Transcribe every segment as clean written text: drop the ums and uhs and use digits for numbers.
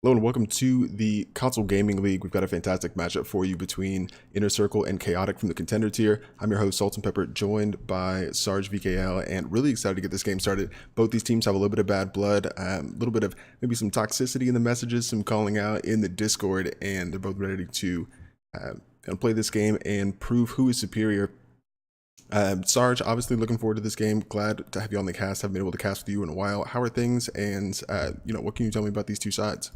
Hello and welcome to the Console Gaming League. We've got a fantastic matchup for you between Inner Circle and Chaotic from the Contender tier. I'm your host, Salt and Pepper, joined by Sarge VKL, and really excited to get this game started. Both these teams have a little bit of bad blood, a little bit of maybe some toxicity in the messages, some calling out in the Discord, and they're both ready to kind of play this game and prove who is superior. Sarge, obviously looking forward to this game. Glad to have you on the cast. Haven't been able to cast with you in a while. How are things? And what can you tell me about these two sides?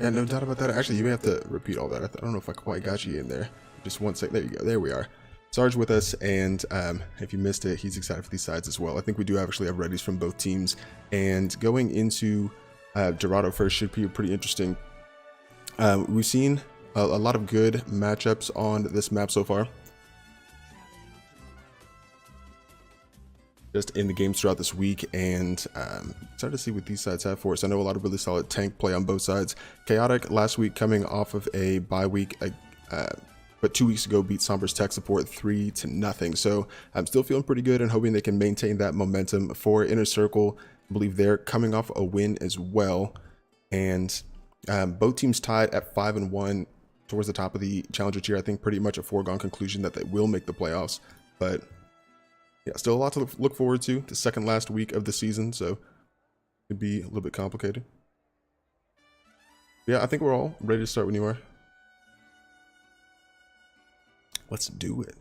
Yeah, no doubt about that. Actually, you may have to repeat all that. I don't know if I quite got you in there. Just one sec. There you go. There we are. Sarge with us, and if you missed it, he's excited for these sides as well. I think we do actually have readies from both teams, and going into Dorado first should be pretty interesting. We've seen a lot of good matchups on this map so far. Just in the games throughout this week, and excited to see what these sides have for us. I know a lot of really solid tank play on both sides. Chaotic last week coming off of a bye week, but 2 weeks ago beat Somber's tech support 3-0. So I'm still feeling pretty good and hoping they can maintain that momentum. For Inner Circle, I believe they're coming off a win as well, and both teams tied at 5-1 towards the top of the Challenger tier. I think pretty much a foregone conclusion that they will make the playoffs, but yeah, still a lot to look forward to. The second last week of the season, so it could be a little bit complicated. Yeah, I think we're all ready to start when you are. Let's do it.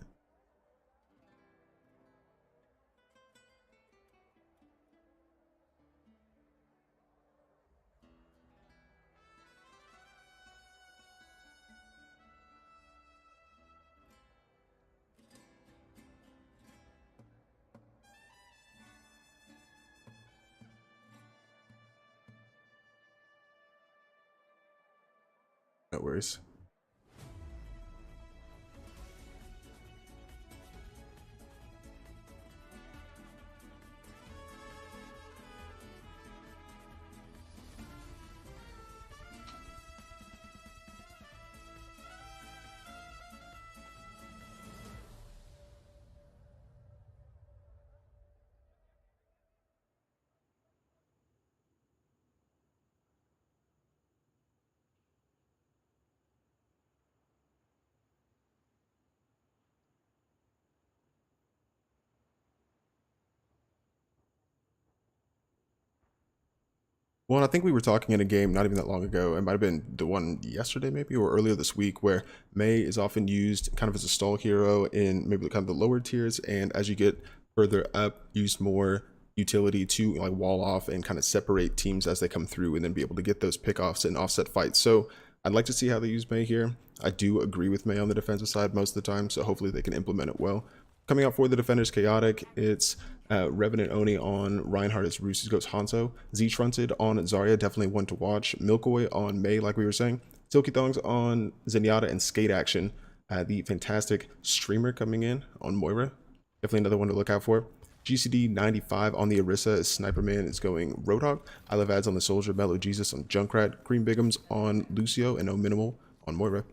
No worries. Well, I think we were talking in a game not even that long ago. It might have been the one yesterday, maybe, or earlier this week, where Mei is often used kind of as a stall hero in maybe kind of the lower tiers, and as you get further up, use more utility to like wall off and kind of separate teams as they come through, and then be able to get those pickoffs and offset fights. So I'd like to see how they use Mei here. I do agree with Mei on the defensive side most of the time, so hopefully they can implement it well. Coming out for the defenders, Chaotic, it's Revenant Oni on Reinhardt as Roost's Ghost Hanzo. Z-Trunted on Zarya, definitely one to watch. Milkoy on Mei, like we were saying. Silky Thongs on Zenyatta, and Skate Action, the fantastic streamer coming in on Moira. Definitely another one to look out for. GCD 95 on the Orisa as Sniperman is going Roadhog. I Love Ads on the Soldier, Mellow Jesus on Junkrat. Green Bigums on Lucio, and No Minimal on Moira.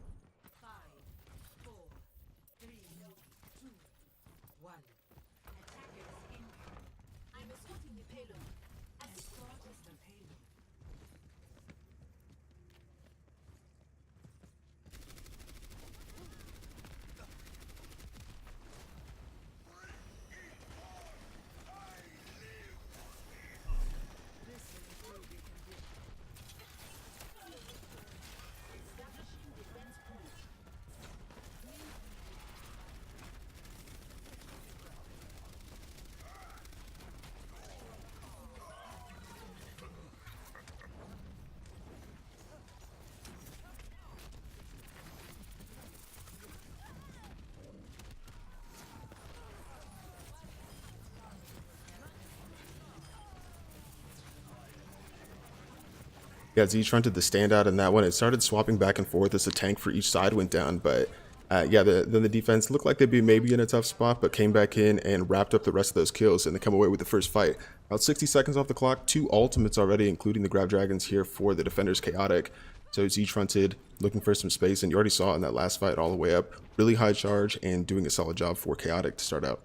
Yeah, Z-Trunted the standout in that one. It started swapping back and forth as the tank for each side went down, but Yeah, then the defense looked like they'd be maybe in a tough spot, but came back in and wrapped up the rest of those kills, and they come away with the first fight. About 60 seconds off the clock, 2 ultimates already, including the Grab Dragons here for the defenders. Chaotic. So Siege fronted, looking for some space, and you already saw in that last fight all the way up. Really high charge and doing a solid job for Chaotic to start out.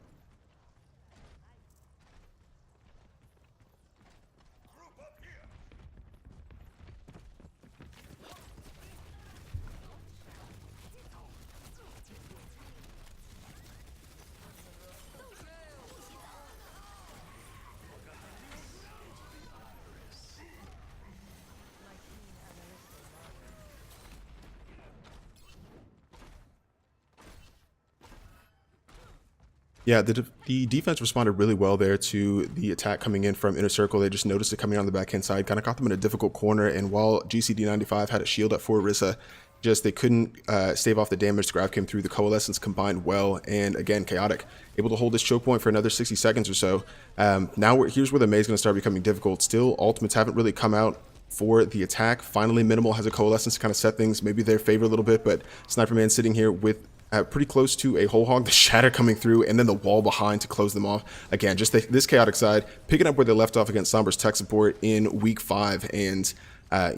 Yeah, the defense responded really well there to the attack coming in from Inner Circle. They just noticed it coming on the backhand side, kind of caught them in a difficult corner. And while GCD95 had a shield up for Orisa, just they couldn't stave off the damage. The grab came through. The Coalescence combined well, and again, Chaotic able to hold this choke point for another 60 seconds or so. Now here's where the Mei is going to start becoming difficult. Still, ultimates haven't really come out for the attack. Finally, Minimal has a Coalescence to kind of set things maybe their favor a little bit, but Sniper Man sitting here with pretty close to a whole hog, the shatter coming through, and then the wall behind to close them off. Again, just this Chaotic side, picking up where they left off against Sombra's tech support in week 5, and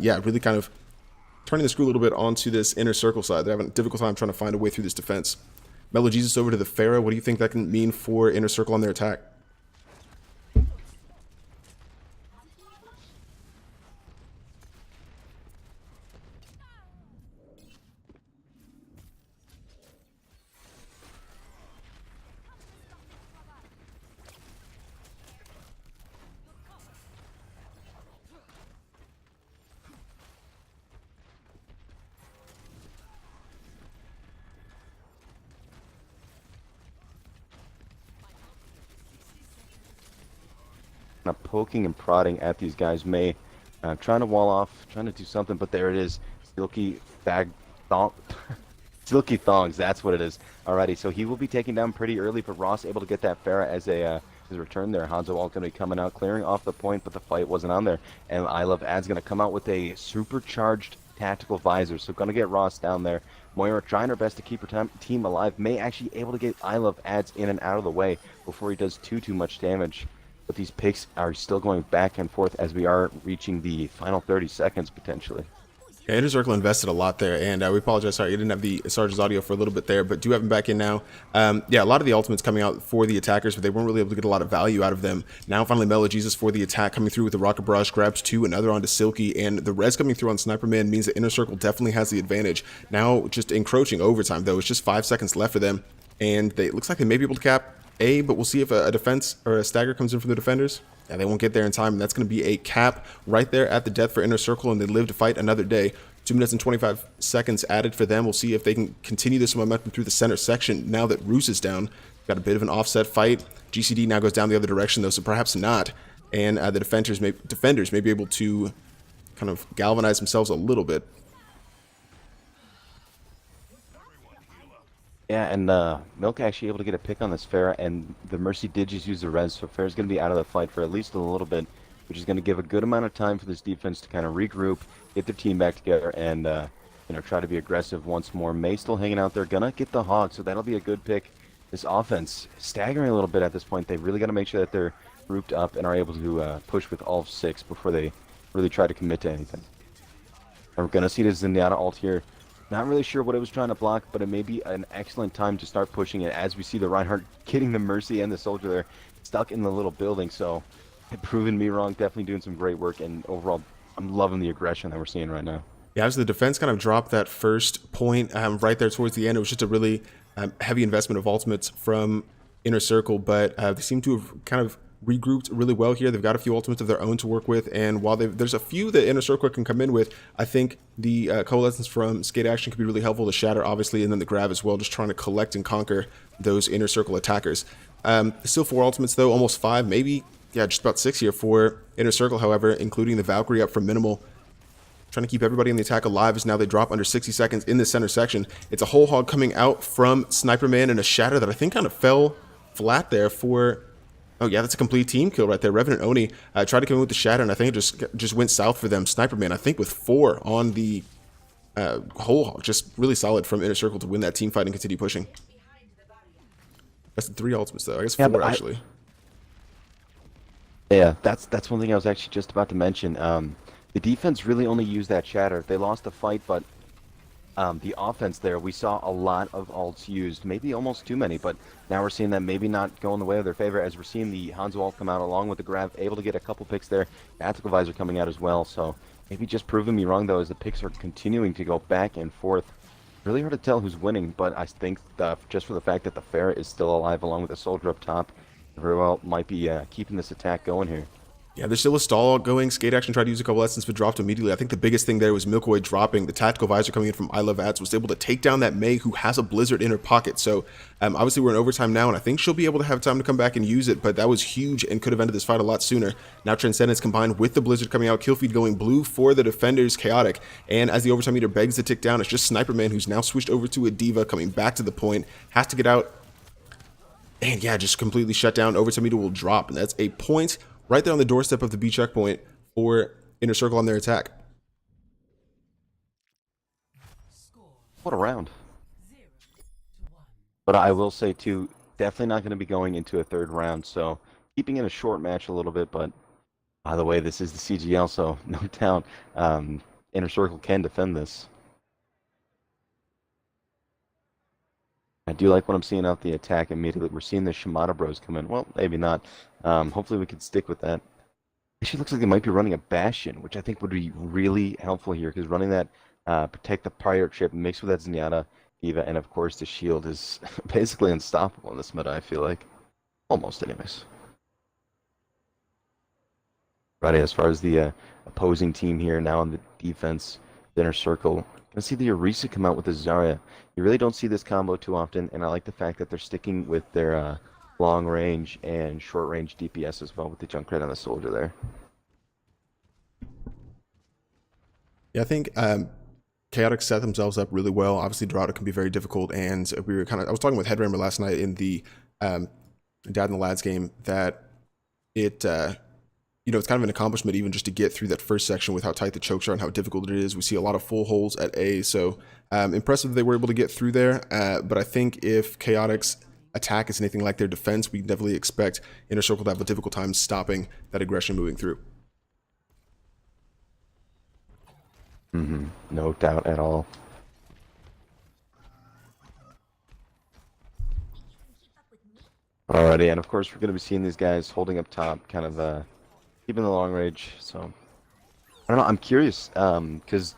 yeah, really kind of turning the screw a little bit onto this Inner Circle side. They're having a difficult time trying to find a way through this defense. Mellow Jesus over to the Pharah. What do you think that can mean for Inner Circle on their attack? Kind of poking and prodding at these guys. Mei trying to wall off, trying to do something, but there it is. Silky Silky Thongs, that's what it is. Alrighty, so he will be taken down pretty early, but Ross able to get that Pharah as a his return there. Hanzo all going to be coming out, clearing off the point, but the fight wasn't on there. And I Love Ad's going to come out with a supercharged tactical visor, so going to get Ross down there. Moira trying her best to keep her team alive. Mei actually able to get I Love Ads in and out of the way before he does too much damage. But these picks are still going back and forth as we are reaching the final 30 seconds potentially. Yeah, Inner Circle invested a lot there, and we apologize. Sorry, you didn't have the Sarge's audio for a little bit there, but do have him back in now. Yeah, a lot of the ultimates coming out for the attackers, but they weren't really able to get a lot of value out of them. Now, finally, Mellow Jesus for the attack coming through with the Rocket Barrage, grabs 2, another onto Silky, and the res coming through on Sniper Man means that Inner Circle definitely has the advantage. Now, just encroaching overtime, though. It's just 5 seconds left for them, and it looks like they may be able to cap A, but we'll see if a defense or a stagger comes in from the defenders. Yeah, they won't get there in time, and that's going to be a cap right there at the death for Inner Circle, and they live to fight another day. 2 minutes and 25 seconds added for them. We'll see if they can continue this momentum through the center section now that Roos is down. Got a bit of an offset fight. GCD now goes down the other direction, though, so perhaps not. And the defenders may be able to kind of galvanize themselves a little bit. Yeah, and Milk actually able to get a pick on this Pharah, and the Mercy did just use the res, so Pharah's going to be out of the fight for at least a little bit, which is going to give a good amount of time for this defense to kind of regroup, get their team back together, and you know, try to be aggressive once more. Mei still hanging out there, gonna get the hog, so that'll be a good pick. This offense staggering a little bit at this point. They really got to make sure that they're grouped up and are able to push with all 6 before they really try to commit to anything. And we're gonna see the Zenyatta ult here. Not really sure what it was trying to block, but it may be an excellent time to start pushing it as we see the Reinhardt getting the Mercy and the Soldier there stuck in the little building. So, proving me wrong, definitely doing some great work, and overall, I'm loving the aggression that we're seeing right now. Yeah, as the defense kind of dropped that first point right there towards the end, it was just a really heavy investment of ultimates from Inner Circle, but they seem to have kind of regrouped really well here. They've got a few ultimates of their own to work with, and while there's a few that Inner Circle can come in with, I think the Coalescence from Skate Action could be really helpful. The Shatter, obviously, and then the Grab as well, just trying to collect and conquer those Inner Circle attackers. Still 4 ultimates, though, almost 5, maybe, yeah, just about 6 here for Inner Circle, however, including the Valkyrie up from Minimal. Trying to keep everybody in the attack alive as now they drop under 60 seconds in the center section. It's a whole hog coming out from Sniper Man and a Shatter that I think kind of fell flat there for... Oh yeah, that's a complete team kill right there. Revenant Oni tried to come in with the Shatter, and I think it just went south for them. Sniper Man, I think with 4 on the whole just really solid from Inner Circle to win that team fight and continue pushing. That's 3 ultimates though. I guess Yeah, 4 actually. Yeah, that's one thing I was actually just about to mention. The defense really only used that shatter. They lost the fight, but the offense there, we saw a lot of ults used, maybe almost too many, but now we're seeing that maybe not going the way of their favor, as we're seeing the Hanzo ult come out along with the grab, able to get a couple picks there. Tactical Visor coming out as well, so maybe just proving me wrong though, as the picks are continuing to go back and forth. Really hard to tell who's winning, but I think just for the fact that the Pharah is still alive along with the soldier up top, very well might be keeping this attack going here. Yeah, there's still a stall going. Skate Action tried to use a couple lessons, but dropped immediately. I think the biggest thing there was Milkaway dropping. The Tactical Visor coming in from I Love Ads was able to take down that Mei, who has a Blizzard in her pocket. So obviously we're in overtime now, and I think she'll be able to have time to come back and use it, but that was huge and could have ended this fight a lot sooner. Now Transcendence combined with the Blizzard coming out, kill feed going blue for the defenders, Chaotic. And as the overtime meter begs to tick down, it's just Sniper Man, who's now switched over to a Diva, coming back to the point, has to get out. And yeah, just completely shut down. Overtime meter will drop, and that's a point right there on the doorstep of the B checkpoint for Inner Circle on their attack. What a round. But I will say too, definitely not going to be going into a third round, so keeping it a short match a little bit, but by the way, this is the CGL, so no doubt Inner Circle can defend this. I do like what I'm seeing out the attack immediately. We're seeing the Shimada Bros come in. Well, maybe not. Hopefully we can stick with that. Actually, looks like they might be running a Bastion, which I think would be really helpful here, because running that Protect the Pirate Ship mixed with that Zenyatta, Diva, and of course the Shield is basically unstoppable in this meta, I feel like. Almost, anyways. Right, as far as the opposing team here, now on the defense, the Inner Circle. Let's see the Orisa come out with the Zarya. You really don't see this combo too often, and I like the fact that they're sticking with their long range and short range DPS as well with the Junkrat on the soldier there. Yeah, I think Chaotic set themselves up really well. Obviously, Dorado can be very difficult, and I was talking with Headrammer last night in the Dad and the Lads game that it it's kind of an accomplishment even just to get through that first section with how tight the chokes are and how difficult it is. We see a lot of full holes at A, so impressive that they were able to get through there. But I think if Chaotic's attack is anything like their defense, we definitely expect Inner Circle to have a difficult time stopping that aggression moving through. No doubt at all. Alrighty, and of course we're going to be seeing these guys holding up top, kind of keeping the long range. So I don't know. I'm curious because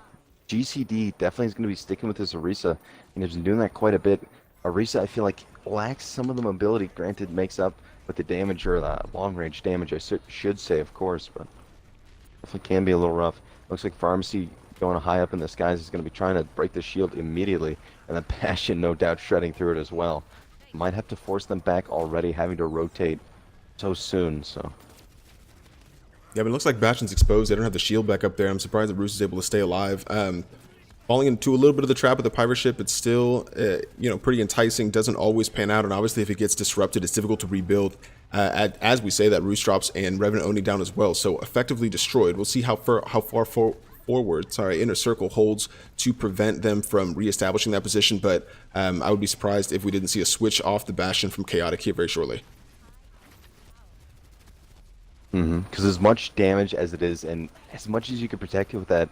GCD definitely is going to be sticking with this Orisa, and he's been doing that quite a bit. Orisa, I feel like, lacks some of the mobility. Granted, makes up with the damage, or the long range damage, I should say, of course, but definitely can be a little rough. Looks like Pharmacy going high up in the skies is going to be trying to break the shield immediately, and then Passion no doubt shredding through it as well. Might have to force them back already, having to rotate so soon. So yeah, but it looks like Bastion's exposed. They don't have the shield back up there. I'm surprised that Roos is able to stay alive. Falling into a little bit of the trap of the pirate ship, it's still pretty enticing. Doesn't always pan out, and obviously if it gets disrupted, it's difficult to rebuild. As we say, that Roos drops and Revenant Oni down as well, so effectively destroyed. We'll see how far forward Inner Circle holds to prevent them from reestablishing that position, but I would be surprised if we didn't see a switch off the Bastion from Chaotic here very shortly. Because as much damage as it is, and as much as you can protect it with that,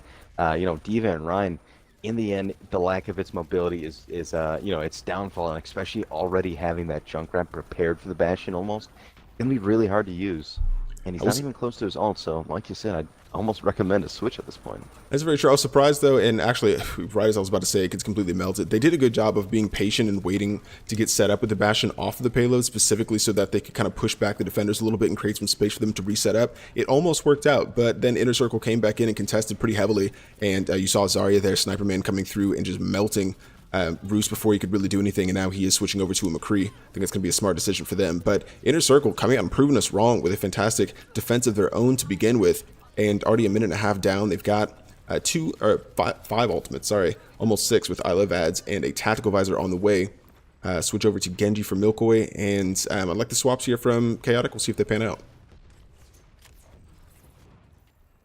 Diva and Ryan, in the end, the lack of its mobility is its downfall, and especially already having that Junkrat prepared for the Bastion almost, it's gonna be really hard to use. And he's not even close to his ult, so like you said, I'd almost recommend a switch at this point. That's very true. I was surprised though, and actually, right as I was about to say, it gets completely melted. They did a good job of being patient and waiting to get set up with the Bastion off of the payload, specifically so that they could kind of push back the defenders a little bit and create some space for them to reset up. It almost worked out, but then Inner Circle came back in and contested pretty heavily, and you saw Zarya there, Sniper Man coming through and just melting Roos before he could really do anything, and now he is switching over to a McCree. I think that's going to be a smart decision for them. But Inner Circle coming out and proving us wrong with a fantastic defense of their own to begin with, and already a minute and a half down. They've got five ultimates, almost 6 with I Love Ads and a Tactical Visor on the way. Switch over to Genji for Milkaway, and I like the swaps here from Chaotic. We'll see if they pan out.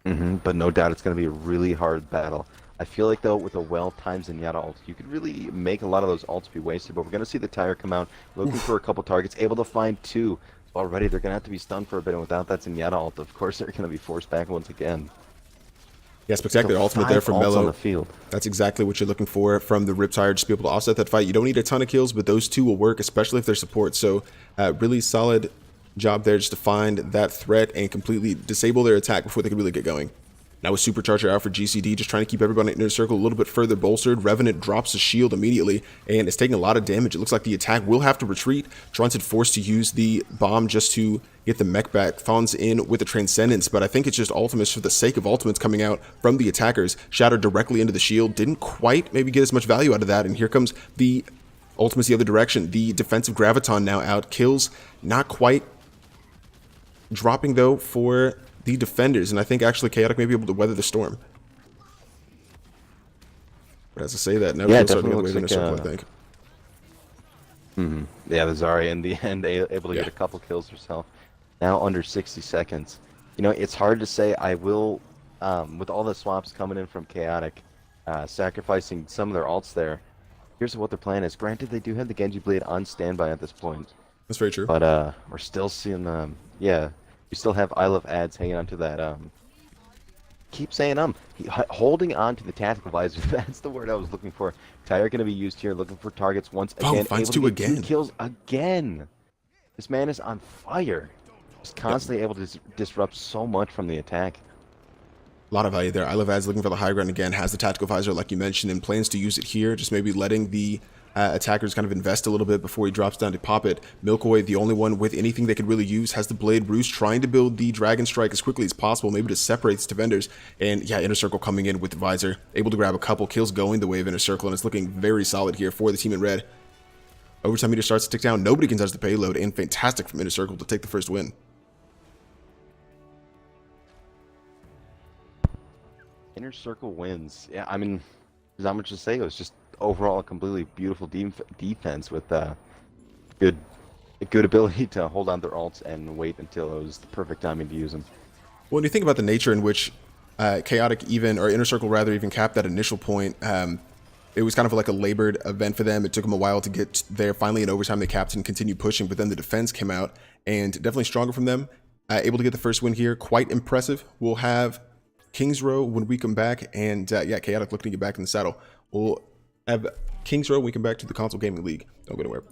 But no doubt it's going to be a really hard battle. I feel like, though, with a well-timed Zenyatta ult, you could really make a lot of those ults be wasted. But we're going to see the Tire come out, looking for a couple targets, able to find two. So already they're going to have to be stunned for a bit, and without that Zenyatta ult, of course, they're going to be forced back once again. Yeah, spectacular So ultimate there 5 from ults on Mello. the field. That's exactly what you're looking for from the Riptire, just be able to offset that fight. You don't need a ton of kills, but those two will work, especially if they're support. So really solid job there just to find that threat and completely disable their attack before they can really get going. Now with Supercharger out for GCD, just trying to keep everybody in inner circle a little bit further bolstered. Revenant drops his shield immediately and is taking a lot of damage. It looks like the attack will have to retreat. Trunted forced to use the bomb just to get the mech back. Fawn's in with the Transcendence, but I think it's just ultimates for the sake of ultimates coming out from the attackers. Shattered directly into the shield. Didn't quite maybe get as much value out of that, and here comes the ultimates the other direction. The defensive Graviton now out. Kills not quite dropping though for the defenders, and I think actually Chaotic may be able to weather the storm. But as I say that, now Yeah, she'll start to definitely get looks away in a like, circle, I think. Yeah, the Zarya in the end able to get a couple kills herself. Now under 60 seconds. You know, it's hard to say. I will, with all the swaps coming in from Chaotic, sacrificing some of their ults there. Here's what their plan is. Granted, they do have the Genji Blade on standby at this point. That's very true. But we're still seeing, yeah, we still have I Love Ads hanging on to that, keep saying holding on to the tactical visor. That's the word I was looking for. Tire going to be used here, looking for targets once again. Finds able two to get again. 2 kills again. This man is on fire. Just constantly able to disrupt so much from the attack. A lot of value there. I Love Ads looking for the high ground again, has the tactical visor like you mentioned, and plans to use it here, just maybe letting the attackers kind of invest a little bit before he drops down to pop it. Milkoy, the only one with anything they could really use, has the Blade Roost, trying to build the Dragon Strike as quickly as possible, maybe to separate the defenders. And yeah, Inner Circle coming in with the visor, able to grab a couple kills going the way of Inner Circle, and it's looking very solid here for the team in red. Overtime meter starts to tick down, nobody can touch the payload, and fantastic from Inner Circle to take the first win. Inner Circle wins. Yeah, I mean, there's not much to say. It was just overall a completely beautiful defense with good ability to hold on their ults and wait until it was the perfect timing to use them. Well, when you think about the nature in which Chaotic even, or Inner Circle rather, even capped that initial point, it was kind of like a labored event for them. It took them a while to get there. Finally, in overtime, they capped and continued pushing, but then the defense came out, and definitely stronger from them. Able to get the first win here. Quite impressive. We'll have Kings Row when we come back, and yeah, Chaotic looking to get back in the saddle. We'll have Kings Row when we come back to the Console Gaming League. Don't go anywhere.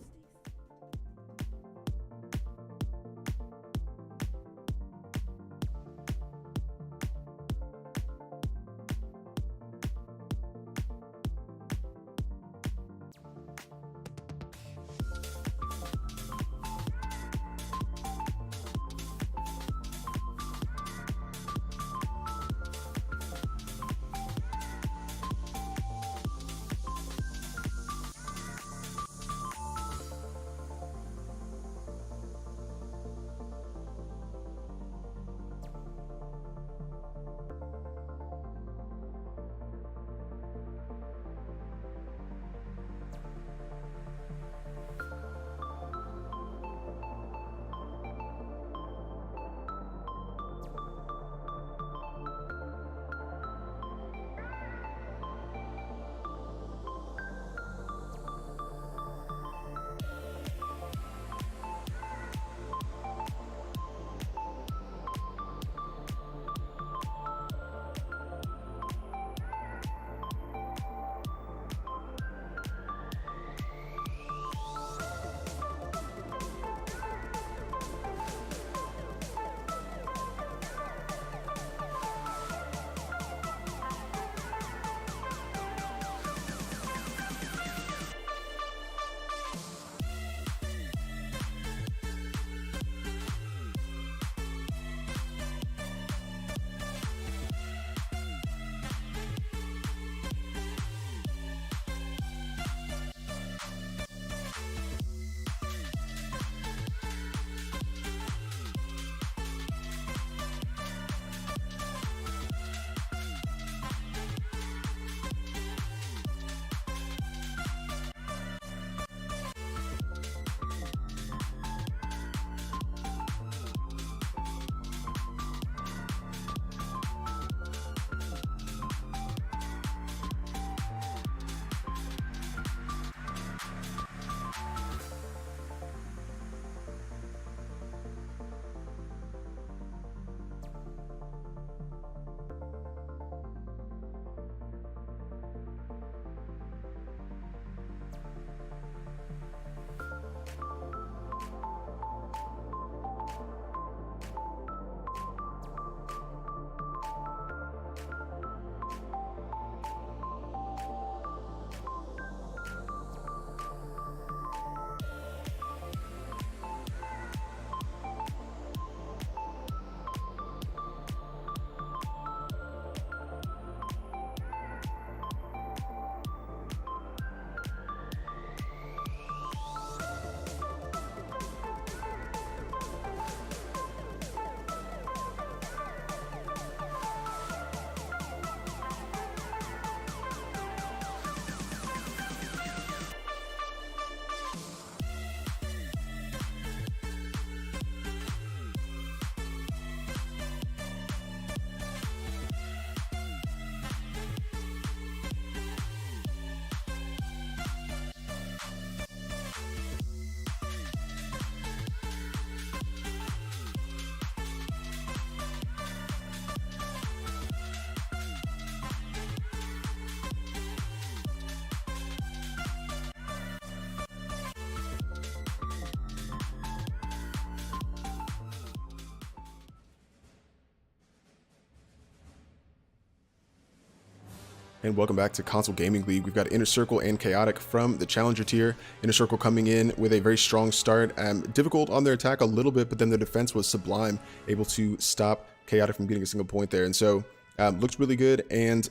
And welcome back to Console Gaming League. We've got Inner Circle and Chaotic from the Challenger tier. Inner Circle coming in with a very strong start. Difficult on their attack a little bit, but then their defense was sublime, able to stop Chaotic from getting a single point there. And so looks really good. And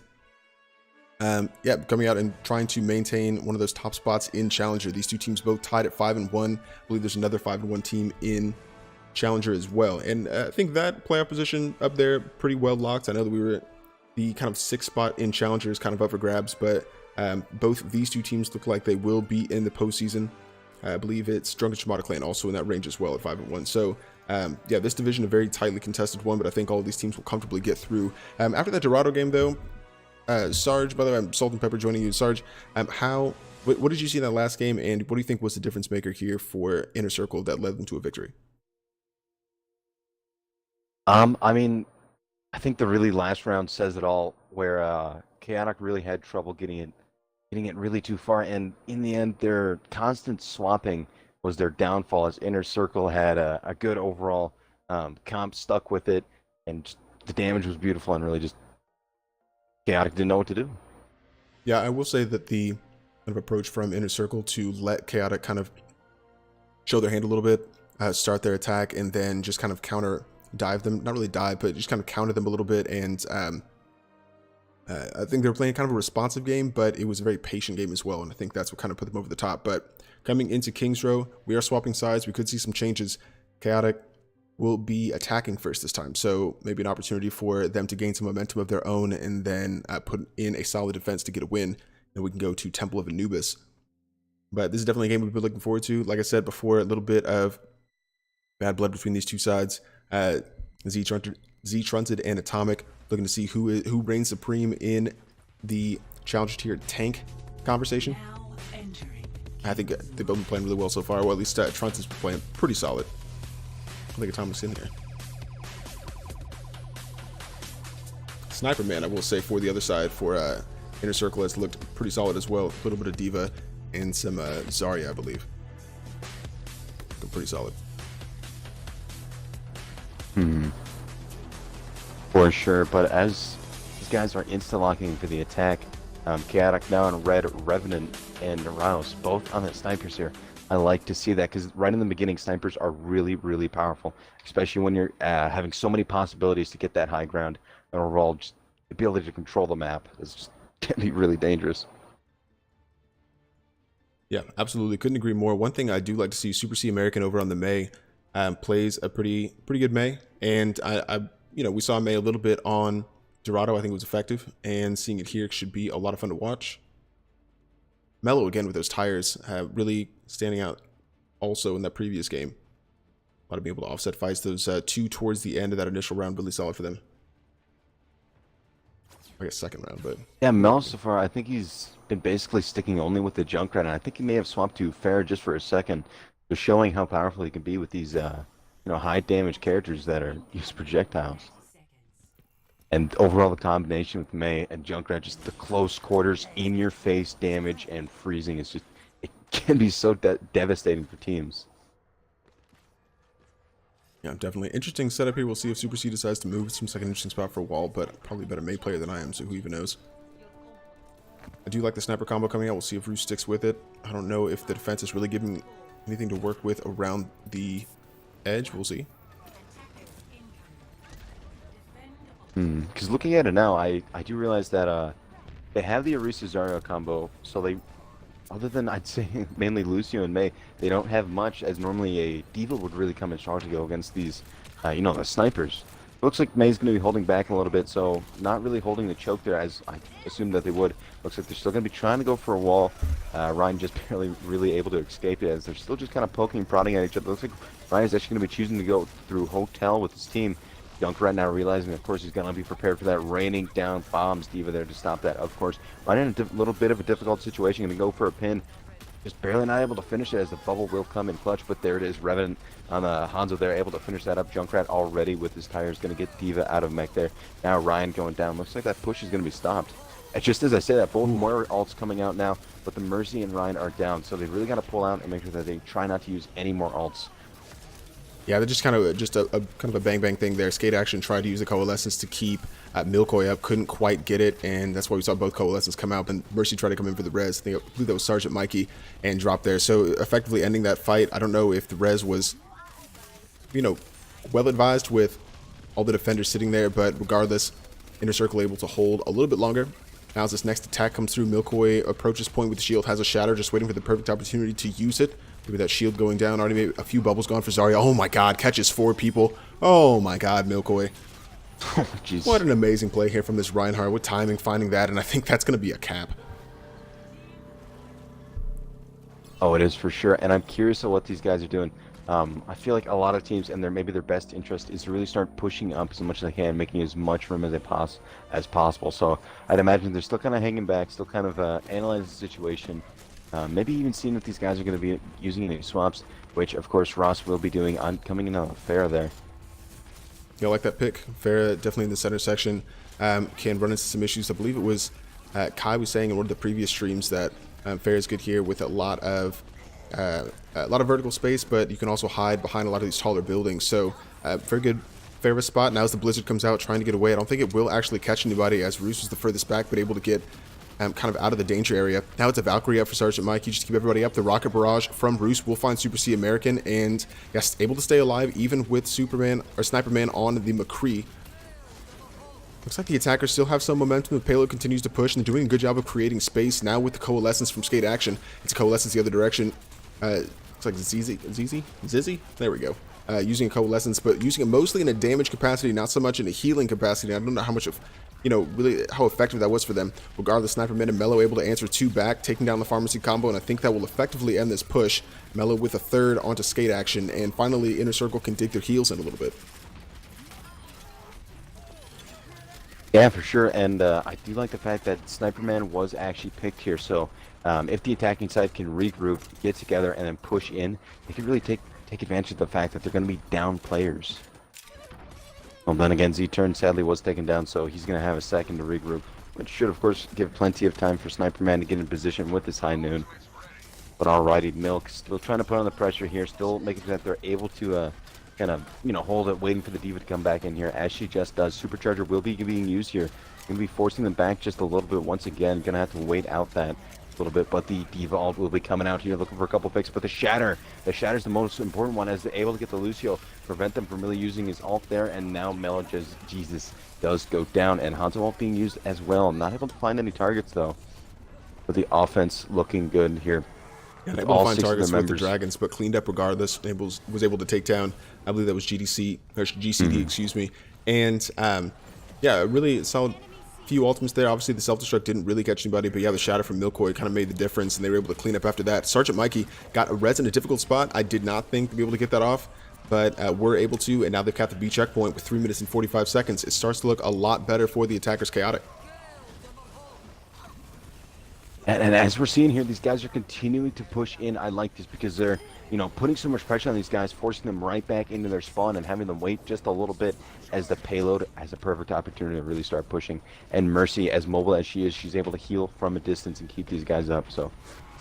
yeah, coming out and trying to maintain one of those top spots in Challenger. These two teams both tied at 5-1. I believe there's another 5-1 team in Challenger as well. And I think that playoff position up there pretty well locked. I know that we were the kind of 6th spot in Challenger is kind of up for grabs, but both these two teams look like they will be in the postseason. I believe it's Drunken Shimada Clan also in that range as well at 5-1. So yeah, this division a very tightly contested one, but I think all of these teams will comfortably get through. After that Dorado game though, Sarge, by the way, I'm Salt and Pepper joining you. Sarge, what did you see in that last game, and what do you think was the difference maker here for Inner Circle that led them to a victory? I mean, I think the really last round says it all, where Chaotic really had trouble getting it really too far, and in the end, their constant swapping was their downfall. As Inner Circle had a good overall comp, stuck with it, and just, the damage was beautiful, and really just Chaotic didn't know what to do. Yeah, I will say that the kind of approach from Inner Circle to let Chaotic kind of show their hand a little bit, start their attack, and then just kind of counter dive them, not really dive, but just kind of counter them a little bit. And I think they were playing kind of a responsive game, but it was a very patient game as well. And I think that's what kind of put them over the top. But coming into King's Row, we are swapping sides. We could see some changes. Chaotic will be attacking first this time. So maybe an opportunity for them to gain some momentum of their own and then put in a solid defense to get a win. And we can go to Temple of Anubis. But this is definitely a game we've been looking forward to. Like I said before, a little bit of bad blood between these two sides. Z-Trunted and Atomic looking to see who reigns supreme in the Challenger tier tank conversation. I think they've both been playing really well so far. Well, at least Trunted's playing pretty solid. I think Atomic's in here. Sniper Man, I will say, for the other side, for Inner Circle, has looked pretty solid as well. A little bit of Diva and some Zarya, I believe. Looking pretty solid. For sure, but as these guys are insta-locking for the attack, Chaotic now in red, Revenant and Rouse, both on the snipers here. I like to see that, because right in the beginning, snipers are really, really powerful, especially when you're having so many possibilities to get that high ground, and overall, just the ability to control the map is just can be really dangerous. Yeah, absolutely. Couldn't agree more. One thing I do like to see, Super C American over on the Mei plays a pretty good Mei, and we saw Mei a little bit on Dorado. I think it was effective, and seeing it here should be a lot of fun to watch. Mellow again with those tires, really standing out also in that previous game. A lot of being able to offset fights. Those two towards the end of that initial round, really solid for them. I guess second round, but yeah, Mel so far, I think he's been basically sticking only with the Junkrat, and I think he may have swapped to Fair just for a second, just showing how powerful he can be with these high damage characters that are use projectiles. And overall, the combination with Mei and Junkrat, just the close quarters, in your face damage and freezing is just, it can be so devastating for teams. Yeah, definitely. Interesting setup here. We'll see if Super C decides to move. It seems like an interesting spot for a wall, but probably a better Mei player than I am, so who even knows. I do like the sniper combo coming out. We'll see if Ruse sticks with it. I don't know if the defense is really giving anything to work with around the edge. We'll see. Because looking at it now, I do realize that they have the Orisa Zarya combo, so they, other than I'd say mainly Lucio and Mei, they don't have much, as normally a Diva would really come in strong to go against these, the snipers. It looks like Mei's going to be holding back a little bit, so not really holding the choke there as I assumed that they would. Looks like they're still going to be trying to go for a wall. Ryan just barely really able to escape it, as they're still just kind of poking and prodding at each other. Looks like Ryan's actually going to be choosing to go through Hotel with his team. Junkrat now realizing, of course, he's going to be prepared for that raining down bombs. Diva there to stop that, of course. Ryan in a little bit of a difficult situation, going to go for a pin. Just barely not able to finish it, as the bubble will come in clutch, but there it is. Revenant on the Hanzo there, able to finish that up. Junkrat already with his tires, going to get Diva out of mech there. Now Ryan going down. Looks like that push is going to be stopped. It's just as I say that, both more ults coming out now, but the Mercy and Ryan are down, so they really got to pull out and make sure that they try not to use any more ults. Yeah, they're just kind of a kind of a bang bang thing there. Skate Action tried to use the Coalescence to keep Milkoy up, couldn't quite get it, and that's why we saw both Coalescence come out. And Mercy tried to come in for the res. I believe that was Sergeant Mikey, and drop there. So effectively ending that fight. I don't know if the res was, well advised with all the defenders sitting there, but regardless, Inner Circle able to hold a little bit longer. Now as this next attack comes through, Milkoy approaches point with the shield, has a shatter, just waiting for the perfect opportunity to use it. Maybe that shield going down, already made a few bubbles gone for Zarya. Oh my god, catches 4 people. Oh my god, Milkoy. Jeez. What an amazing play here from this Reinhardt. What timing finding that, and I think that's going to be a cap. Oh, it is for sure, and I'm curious of what these guys are doing. I feel like a lot of teams, and maybe their best interest is to really start pushing up as much as they can, making as much room as possible. So I'd imagine they're still kind of hanging back, still kind of analyzing the situation. Maybe even seeing if these guys are going to be using any swaps, which of course Ross will be doing on coming in on a fair there. Yeah, I like that pick. Farah definitely in the center section can run into some issues. I believe it was Kai was saying in one of the previous streams that Farah is good here with a lot of vertical space, but you can also hide behind a lot of these taller buildings. So very good Farah spot. Now as the Blizzard comes out trying to get away, I don't think it will actually catch anybody as Roos was the furthest back, but able to get kind of out of the danger area. Now it's a Valkyrie up for Sergeant Mike. You just keep everybody up. The rocket barrage from Roos will find Super C American, and yes, able to stay alive even with Superman or Sniperman on the McCree. Looks like the attackers still have some momentum. The payload continues to push, and they're doing a good job of creating space. Now with the Coalescence from Skate Action, it's a Coalescence the other direction. Looks like Zizzy? There we go. Using a Coalescence, but using it mostly in a damage capacity, not so much in a healing capacity. I don't know how much of, really how effective that was for them. Regardless, Sniperman and Mello able to answer 2 back, taking down the Pharmacy combo, and I think that will effectively end this push. Mello with a 3rd onto Skate Action, and finally Inner Circle can dig their heels in a little bit. Yeah, for sure, and I do like the fact that Sniperman was actually picked here, so if the attacking side can regroup, get together, and then push in, they can really take advantage of the fact that they're going to be down players. Well, then again, Z-Turn sadly was taken down, so he's going to have a second to regroup, which should, of course, give plenty of time for Sniperman to get in position with his high noon. But alrighty, Milk still trying to put on the pressure here, still making sure that they're able to kind of, hold it, waiting for the Diva to come back in here, as she just does. Supercharger will be being used here. Going to be forcing them back just a little bit once again. Going to have to wait out that little bit, but the Diva ult will be coming out here looking for a couple picks, but the Shatter's the most important one, as they're able to get the Lucio, prevent them from really using his ult there, and now Mello just, Jesus, does go down, and Hanzo ult being used as well. Not able to find any targets though, but the offense looking good here. Yeah, able to find targets with the Dragons, but cleaned up regardless. Was able to take down, I believe that was GCD, excuse me. And yeah, really solid few ultimates there. Obviously, the self-destruct didn't really catch anybody, but yeah, the shatter from Milkoy kind of made the difference, and they were able to clean up after that. Sergeant Mikey got a res in a difficult spot. I did not think to be able to get that off, but were able to, and now they've got the B checkpoint with 3 minutes and 45 seconds. It starts to look a lot better for the attackers. Chaotic. And as we're seeing here, these guys are continuing to push in. I like this because they're, putting so much pressure on these guys, forcing them right back into their spawn and having them wait just a little bit, as the payload has a perfect opportunity to really start pushing. And Mercy, as mobile as she is, she's able to heal from a distance and keep these guys up. So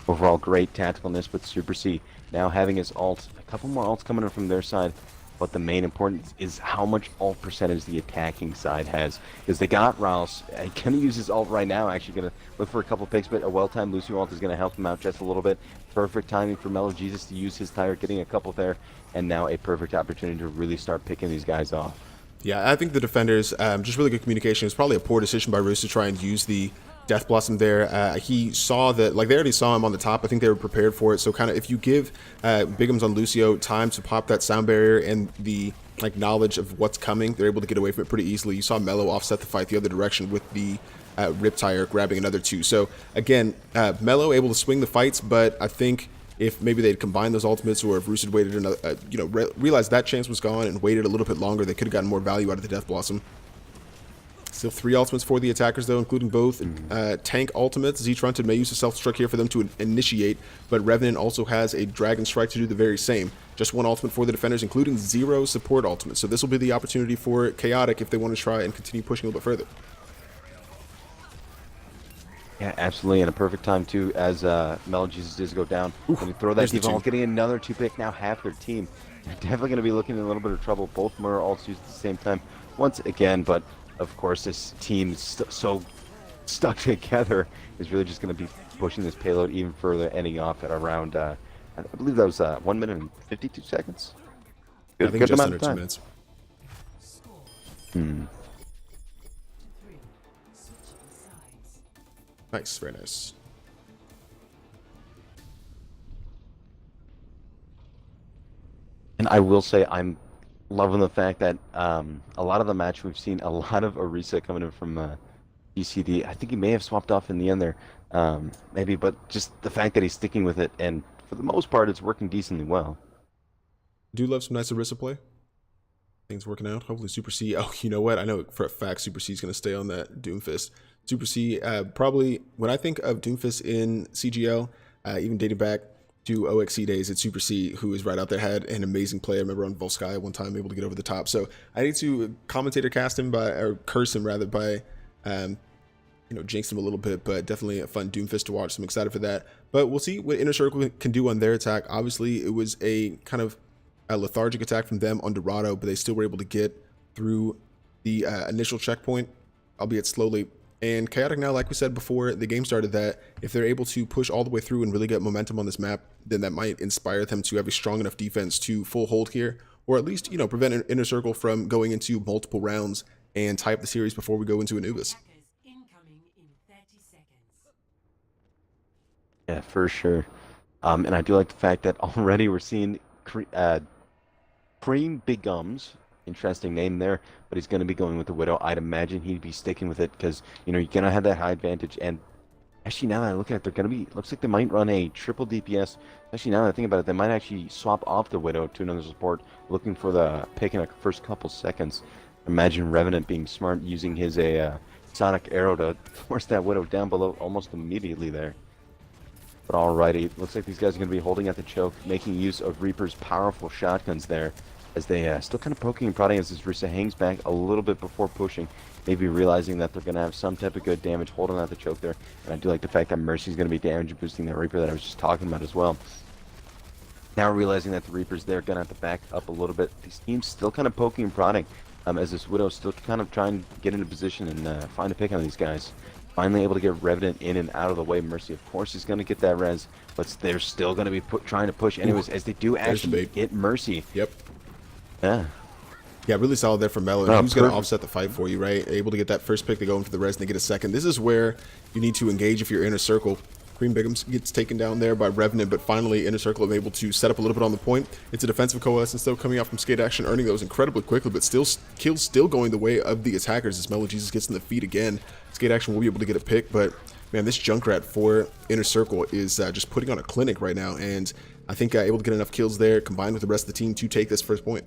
overall, great tacticalness with Super C. Now having his ult, a couple more ults coming in from their side. But the main importance is how much ult percentage the attacking side has. Because they got Rouse. Going to use his ult right now. Actually going to look for a couple picks, but a well-timed Lucio ult is going to help him out just a little bit. Perfect timing for Mellow Jesus to use his tire, getting a couple there. And now a perfect opportunity to really start picking these guys off. Yeah, I think the defenders, just really good communication. It's probably a poor decision by Roos to try and use the Death Blossom there. He saw that, they already saw him on the top. I think they were prepared for it. So kind of if you give Bigums on Lucio time to pop that sound barrier and the knowledge of what's coming, they're able to get away from it pretty easily. You saw Mello offset the fight the other direction with the Rip Tire grabbing another 2. So again, Mello able to swing the fights, but I think if maybe they'd combined those ultimates, or if Roos had waited another, realized that chance was gone and waited a little bit longer, they could have gotten more value out of the Death Blossom. Still 3 ultimates for the attackers, though, including both tank ultimates. Z-Trunted may use a self-destruct here for them to initiate, but Revenant also has a Dragon Strike to do the very same. Just 1 ultimate for the defenders, including 0 support ultimates. So this will be the opportunity for Chaotic if they want to try and continue pushing a little bit further. Yeah, absolutely, and a perfect time too as Mel Jesus does go down. Oof, When you throw that there's the default, two. getting another 2-pick, now half their team. They're definitely going to be looking in a little bit of trouble. Both Murr ults used at the same time once again, but of course this team is so stuck together is really just going to be pushing this payload even further, ending off at around, I believe that was 1 minute and 52 seconds. I Good, think good just amount under of two time. minutes. Hmm. Nice, very nice. And I will say I'm loving the fact that a lot of the match we've seen a lot of Orisa coming in from GCD. I think he may have swapped off in the end there, maybe, but just the fact that he's sticking with it, and for the most part, it's working decently well. Do love some nice Orisa play. Things working out. Hopefully Super C. Oh, you know what? I know for a fact Super C is going to stay on that Doomfist. Super C, probably when I think of Doomfist in CGL, even dating back to OXC days, it's Super C who is right out there. Had an amazing play. I remember on Volskaya one time able to get over the top. So I need to commentator cast him by, or curse him rather by, jinx him a little bit, but definitely a fun Doomfist to watch. So I'm excited for that. But we'll see what Inner Circle can do on their attack. Obviously, it was a kind of a lethargic attack from them on Dorado, but they still were able to get through the initial checkpoint, albeit slowly. And Chaotic now, like we said before the game started, that if they're able to push all the way through and really get momentum on this map, then that might inspire them to have a strong enough defense to full hold here, or at least, prevent an Inner Circle from going into multiple rounds and tie up the series before we go into Anubis. Yeah, for sure. And I do like the fact that already we're seeing Cream Big Gums, interesting name there, but he's going to be going with the Widow. I'd imagine he'd be sticking with it because, you're going to have that high advantage. And actually, now that I look at it, they're going to be, looks like they might run a triple DPS. Actually, now that I think about it, they might actually swap off the Widow to another support, looking for the pick in the first couple seconds. Imagine Revenant being smart, using his Sonic Arrow to force that Widow down below almost immediately there. But alrighty, looks like these guys are going to be holding at the choke, making use of Reaper's powerful shotguns there, as they still kind of poking and prodding as this Risa hangs back a little bit before pushing, maybe realizing that they're going to have some type of good damage holding at the choke there. And I do like the fact that Mercy's going to be damage boosting that Reaper that I was just talking about as well. Now realizing that the Reaper's there, going to have to back up a little bit. These teams still kind of poking and prodding, as this Widow's still kind of trying to get into position and find a pick on these guys. Finally able to get Revenant in and out of the way. Mercy, of course, is going to get that res, but they're still going to be trying to push anyways, as they do actually get Mercy. Yep. Yeah. Yeah, really solid there from Mello. Oh, Who's going to offset the fight for you, right? Able to get that first pick, they go in for the res, and they get a second. This is where you need to engage if you're Inner Circle. Cream Bigums gets taken down there by Revenant, but finally Inner Circle is able to set up a little bit on the point. It's a defensive coalescence, though, coming out from skate action, earning those incredibly quickly, but still kills still going the way of the attackers as Mello Jesus gets in the feet again. Skate action will be able to get a pick, but man, this Junkrat for Inner Circle is just putting on a clinic right now, and I think able to get enough kills there, combined with the rest of the team, to take this first point.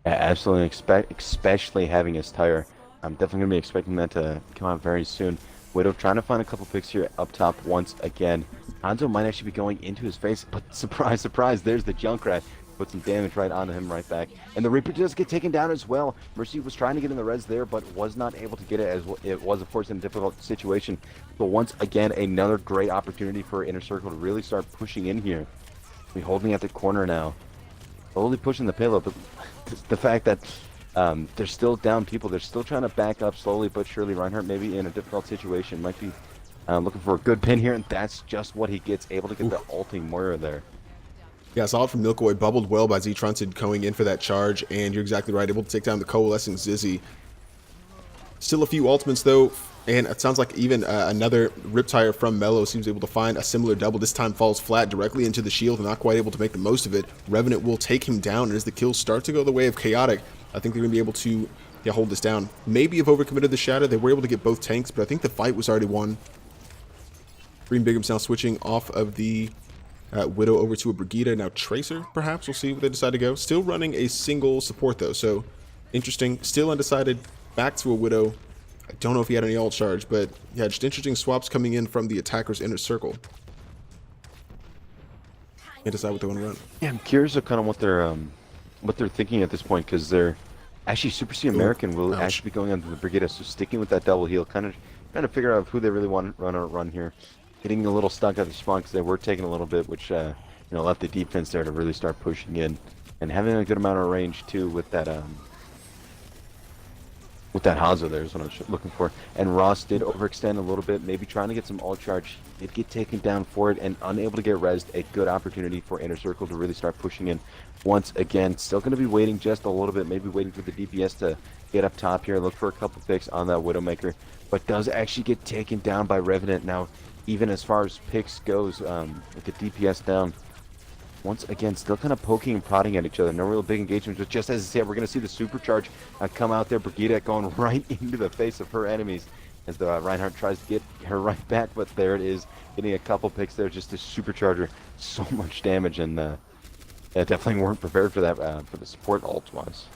Yeah, absolutely, especially having his tire. I'm definitely going to be expecting that to come out very soon. Widow trying to find a couple picks here up top once again. Hanzo might actually be going into his face, but surprise, surprise, there's the Junkrat. Put some damage right onto him right back. And the Reaper does get taken down as well. Mercy was trying to get in the res there, but was not able to get it, as it was, of course, in a difficult situation. But once again, another great opportunity for Inner Circle to really start pushing in here. We're holding at the corner now. Slowly pushing the payload, but the fact that they're still down people, they're still trying to back up slowly but surely. Reinhardt maybe in a difficult situation, might be looking for a good pin here, and that's just what he gets, able to get the ulting Moira there. Yeah, solid from Milkoy, bubbled well by Z-Trunted going in for that charge, and you're exactly right, able to take down the coalescing Zizzy. Still a few ultimates though, and it sounds like even another Riptire from Mello seems able to find a similar double. This time falls flat directly into the shield and not quite able to make the most of it. Revenant will take him down, and as the kills start to go the way of Chaotic, I think they're going to be able to hold this down. Maybe have overcommitted the Shadow. They were able to get both tanks, but I think the fight was already won. Green Bigum's now switching off of the Widow over to a Brigida. Now Tracer, perhaps. We'll see where they decide to go. Still running a single support, though, so interesting. Still undecided. Back to a Widow. I don't know if he had any ult charge, but yeah, just interesting swaps coming in from the attacker's Inner Circle. Can't decide what they want to run. Yeah, I'm curious of kind of what they're thinking at this point, because they're Actually, Super C Ooh, American will ouch. actually be going onto the Brigida, so sticking with that double heal, kind of trying to figure out who they really want to run here. Getting a little stuck at the spawn because they were taking a little bit, which left the defense there to really start pushing in, and having a good amount of range too with that Hanzo there is what I was looking for. And Ross did overextend a little bit, maybe trying to get some ult charge. Did get taken down for it and unable to get rezzed. A good opportunity for Inner Circle to really start pushing in once again. Still going to be waiting just a little bit, maybe waiting for the DPS to get up top here. Look for a couple picks on that Widowmaker, but does actually get taken down by Revenant. Now, even as far as picks goes, with the DPS down, once again, still kind of poking and prodding at each other. No real big engagements, but just as I said, we're going to see the supercharge come out there. Brigida going right into the face of her enemies as the Reinhardt tries to get her right back, but there it is, getting a couple picks there just to supercharge her. So much damage, and yeah, definitely weren't prepared for that for the support ult-wise.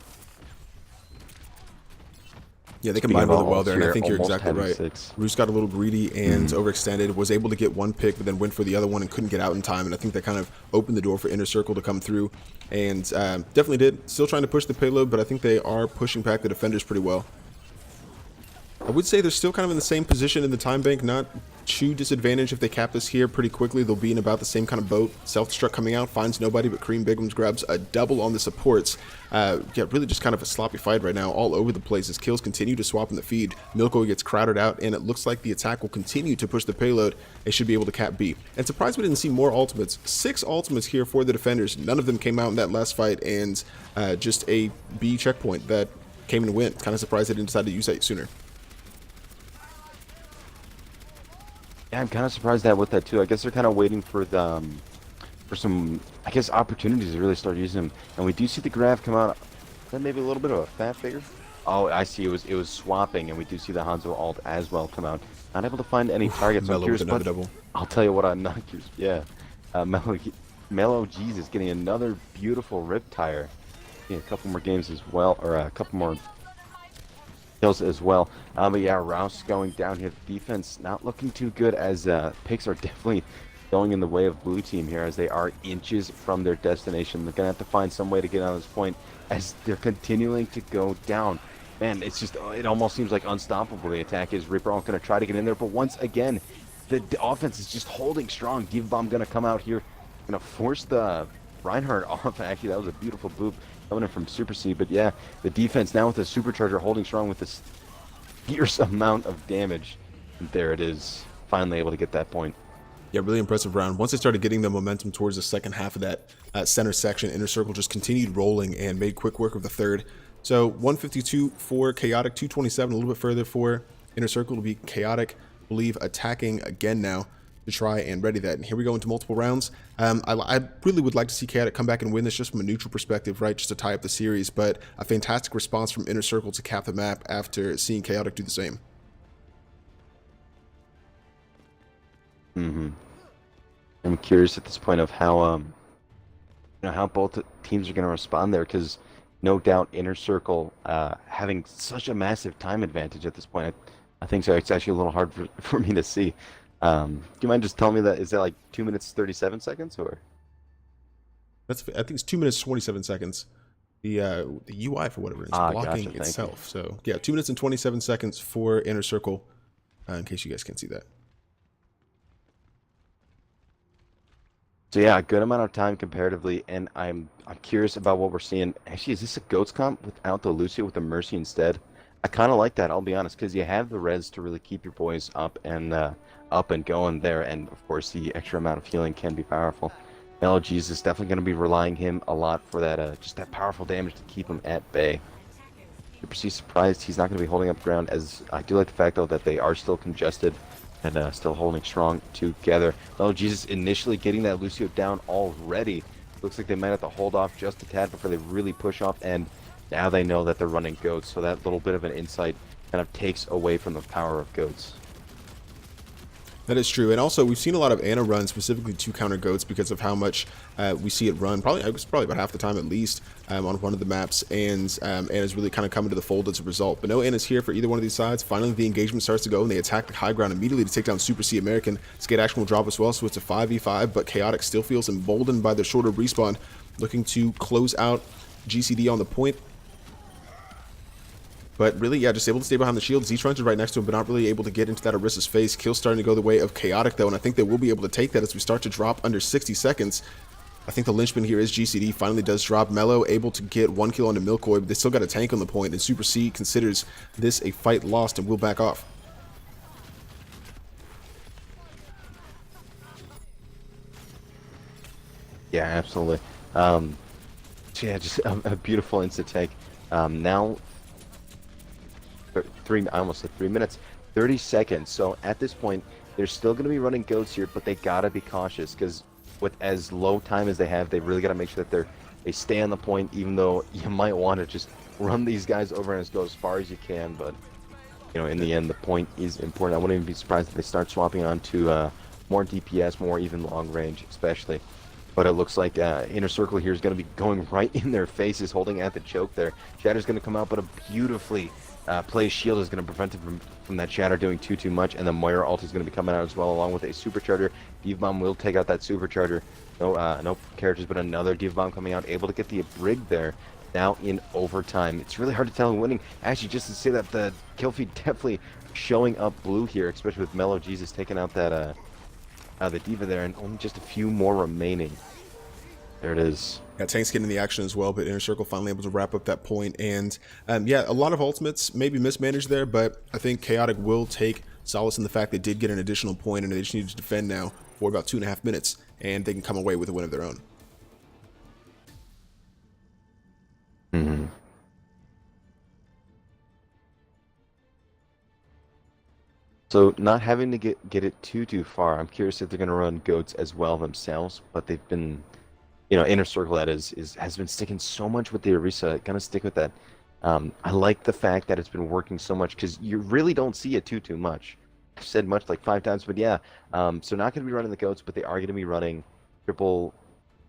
Yeah, they Speaking combined of really well ults there, and I here, think you're almost exactly having right. 6. Roos got a little greedy and overextended, was able to get one pick, but then went for the other one and couldn't get out in time. And I think that kind of opened the door for Inner Circle to come through, and definitely did. Still trying to push the payload, but I think they are pushing back the defenders pretty well. I would say they're still kind of in the same position in the time bank, not too disadvantaged. If they cap this here pretty quickly, they'll be in about the same kind of boat. Self-destruct coming out, finds nobody, but Cream Bigums grabs a double on the supports. Yeah, really just kind of a sloppy fight right now, all over the place as kills continue to swap in the feed. Milko gets crowded out, and it looks like the attack will continue to push the payload. They should be able to cap B. And surprised we didn't see more ultimates. 6 ultimates here for the defenders. None of them came out in that last fight, and just a B checkpoint that came and went. Kind of surprised they didn't decide to use that sooner. Yeah, I'm kind of surprised with that too. I guess they're kind of waiting for the for some, I guess, opportunities to really start using them. And we do see the graph come out. Then maybe a little bit of a fat figure. Oh, I see. It was swapping, and we do see the Hanzo ult as well come out. Not able to find any targets. I'm Mellow curious, with another but double. I'll tell you what, I'm not curious. Yeah, Mellow Jesus getting another beautiful rip tire. Yeah, a couple more games as well, or a couple more kills as well. But yeah, Rouse going down here. The defense not looking too good, as picks are definitely going in the way of blue team here, as they are inches from their destination. They're gonna have to find some way to get on this point as they're continuing to go down. Man, it's just, it almost seems like unstoppable. The attack is Reaper gonna try to get in there, but once again, the offense is just holding strong. Diva Bomb gonna come out here, gonna force the Reinhardt off. Actually, that was a beautiful boop coming in from Super C. But yeah, the defense now with the supercharger holding strong with this fierce amount of damage. And there it is, finally able to get that point. Yeah, really impressive round. Once they started getting the momentum towards the second half of that center section, Inner Circle just continued rolling and made quick work of the third. So 152 for Chaotic, 227 a little bit further for Inner Circle to be Chaotic, I believe, attacking again now to try and ready that. And here we go into multiple rounds. I really would like to see Chaotic come back and win this just from a neutral perspective, right? Just to tie up the series, but a fantastic response from Inner Circle to cap the map after seeing Chaotic do the same. I'm curious at this point of how how both teams are going to respond there, because no doubt Inner Circle having such a massive time advantage at this point. I think so. It's actually a little hard for me to see. Do you mind just telling me that? Is that like 2 minutes 37 seconds or? I think it's 2 minutes 27 seconds. The UI for whatever is blocking gotcha, itself. So yeah, 2 minutes and 27 seconds for Inner Circle. In case you guys can see that. So yeah, a good amount of time comparatively, and I'm curious about what we're seeing. Actually, is this a Goats comp without the Lucio with the Mercy instead? I kind of like that, I'll be honest, because you have the res to really keep your boys up and going there, and of course the extra amount of healing can be powerful. Mellow Jesus definitely going to be relying him a lot for that just that powerful damage to keep him at bay. Super C surprised he's not going to be holding up ground, as I do like the fact though that they are still congested and still holding strong together. Mellow Jesus initially getting that Lucio down already. Looks like they might have to hold off just a tad before they really push off, and now they know that they're running Goats, so that little bit of an insight kind of takes away from the power of Goats. That is true, and also we've seen a lot of Ana run specifically to counter Goats because of how much we see it run. Probably about half the time at least on one of the maps, and Ana's really kind of coming to the fold as a result. But no Ana's here for either one of these sides. Finally, the engagement starts to go, and they attack the high ground immediately to take down Super C American. Skate action will drop as well, so it's a 5v5. But Chaotic still feels emboldened by their shorter respawn, looking to close out GCD on the point. But really, yeah, just able to stay behind the shield. Z-Trun's right next to him, but not really able to get into that Orisa's face. Kill's starting to go the way of Chaotic, though, and I think they will be able to take that as we start to drop under 60 seconds. I think the linchpin here is GCD finally does drop. Mello able to get 1 kill onto Milkoy, but they still got a tank on the point, and Super C considers this a fight lost and will back off. Yeah, absolutely. Yeah, just a beautiful insta take. Now, I almost said 3 minutes, 30 seconds. So at this point, they're still going to be running goats here, but they gotta be cautious because with as low time as they have, they really got to make sure that they stay on the point. Even though you might want to just run these guys over and go as far as you can, but you know, in the end, the point is important. I wouldn't even be surprised if they start swapping on to more DPS, more even long range, especially. But it looks like Inner Circle here is going to be going right in their faces, holding at the choke there. Shatter's going to come out, but a beautifully placed shield is going to prevent him from that Shatter doing too much. And the Moira ult is going to be coming out as well, along with a Supercharger. Diva Bomb will take out that Supercharger. No characters, but another Diva Bomb coming out, able to get the Brig there. Now in overtime. It's really hard to tell who winning. Actually, just to say that the kill feed definitely showing up blue here, especially with Mellow Jesus taking out that the Diva there, and only just a few more remaining. There it is. Yeah, Tank's getting the action as well, but Inner Circle finally able to wrap up that point. And yeah, a lot of ultimates maybe mismanaged there, but I think Chaotic will take solace in the fact they did get an additional point, and they just need to defend now for about 2.5 minutes, and they can come away with a win of their own. Mm-hmm. So not having to get it too far. I'm curious if they're going to run goats as well themselves, but they've been, you know, Inner Circle that has been sticking so much with the Orisa. Gonna stick with that. I like the fact that it's been working so much because you really don't see it too much. I've said much like 5 times, but yeah. So not going to be running the goats, but they are going to be running triple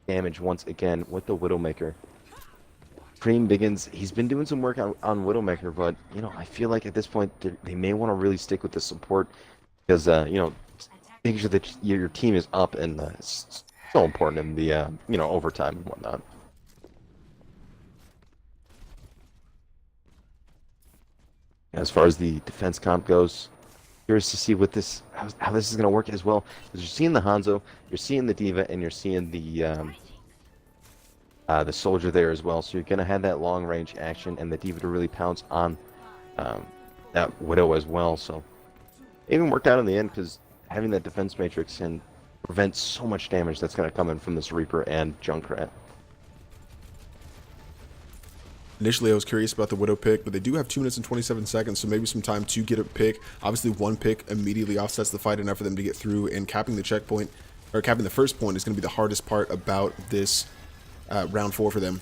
damage once again with the Widowmaker. Cream Biggins, he's been doing some work on Widowmaker, but you know, I feel like at this point they may want to really stick with the support because you know, making sure that your team is up and it's so important in the you know, overtime and whatnot. As far as the defense comp goes, curious to see what this how this is going to work as well. Because you're seeing the Hanzo, you're seeing the Diva, and you're seeing the soldier there as well. So you're going to have that long range action and the Diva to really pounce on that Widow as well. So it even worked out in the end because having that defense matrix and prevent so much damage that's going to come in from this Reaper and Junkrat. Initially, I was curious about the Widow pick, but they do have 2 minutes and 27 seconds, so maybe some time to get a pick. Obviously, one pick immediately offsets the fight enough for them to get through, and capping the checkpoint, or capping the first point, is going to be the hardest part about this round 4 for them.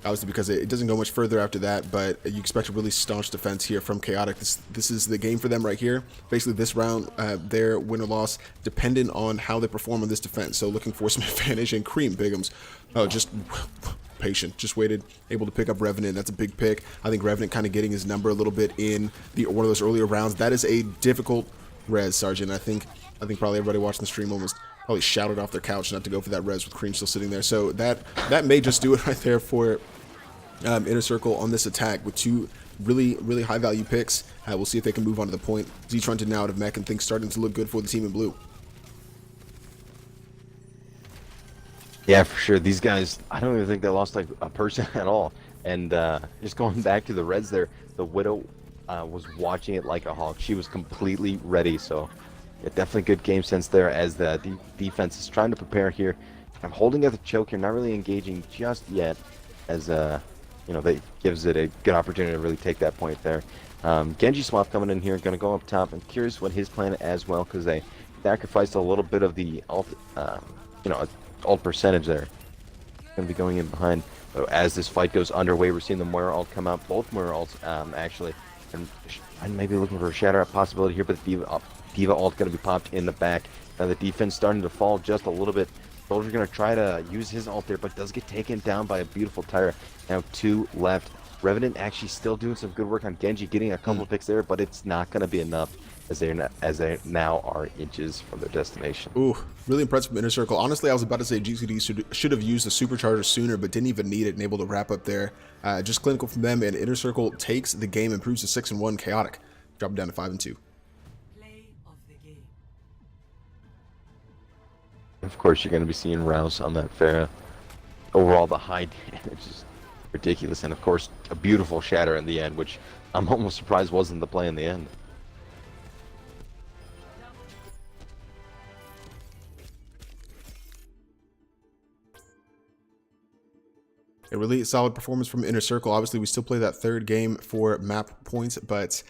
Obviously, because it doesn't go much further after that, but you expect a really staunch defense here from Chaotic. This is the game for them right here. Basically, this round, their win or loss, dependent on how they perform on this defense. So looking for some advantage, and Cream Biggums, just patient, just waited, able to pick up Revenant. That's a big pick. I think Revenant kind of getting his number a little bit in one of those earlier rounds. That is a difficult res, Sergeant. I think probably everybody watching the stream almost probably shouted off their couch not to go for that res with Cream still sitting there. So that may just do it right there for Inner Circle on this attack with 2 really high value picks. We'll see if they can move on to the point. Z-Tron did now out of mech, and things starting to look good for the team in blue. Yeah, for sure. These guys, I don't even think they lost like a person at all. And just going back to the Reds there, the Widow was watching it like a hawk. She was completely ready. So yeah, definitely good game sense there as the defense is trying to prepare here. I'm holding at the choke here, not really engaging just yet, as you know, that gives it a good opportunity to really take that point there. Genji swap coming in here, going to go up top. I'm curious what his plan as well, because they sacrificed a little bit of the ult, you know, ult percentage there. Going to be going in behind. So as this fight goes underway, we're seeing the Moira ult come out, both Moira ults actually, and I'm maybe looking for a shatter up possibility here, but the Diva ult going to be popped in the back. Now the defense starting to fall just a little bit. Soldier going to try to use his ult there, but does get taken down by a beautiful Tyra. Now 2 left. Revenant actually still doing some good work on Genji, getting a couple of picks there, but it's not going to be enough as they now are inches from their destination. Ooh, really impressive from Inner Circle. Honestly, I was about to say GCD should have used the supercharger sooner, but didn't even need it and able to wrap up there. Just clinical from them, and Inner Circle takes the game, improves to 6-1. Chaotic, drop it down to 5-2. Play of the game. Of course, you're going to be seeing Rouse on that Pharah. Overall, the high damage is ridiculous, and of course, a beautiful shatter in the end, which I'm almost surprised wasn't the play in the end. A really solid performance from Inner Circle. Obviously, we still play that third game for map points, but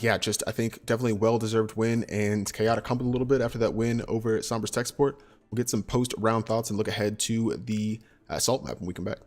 yeah, just I think definitely well-deserved win, and Chaotic humbled a little bit after that win over at Sombra's Tech Support. We'll get some post-round thoughts and look ahead to the Assault map when we come back.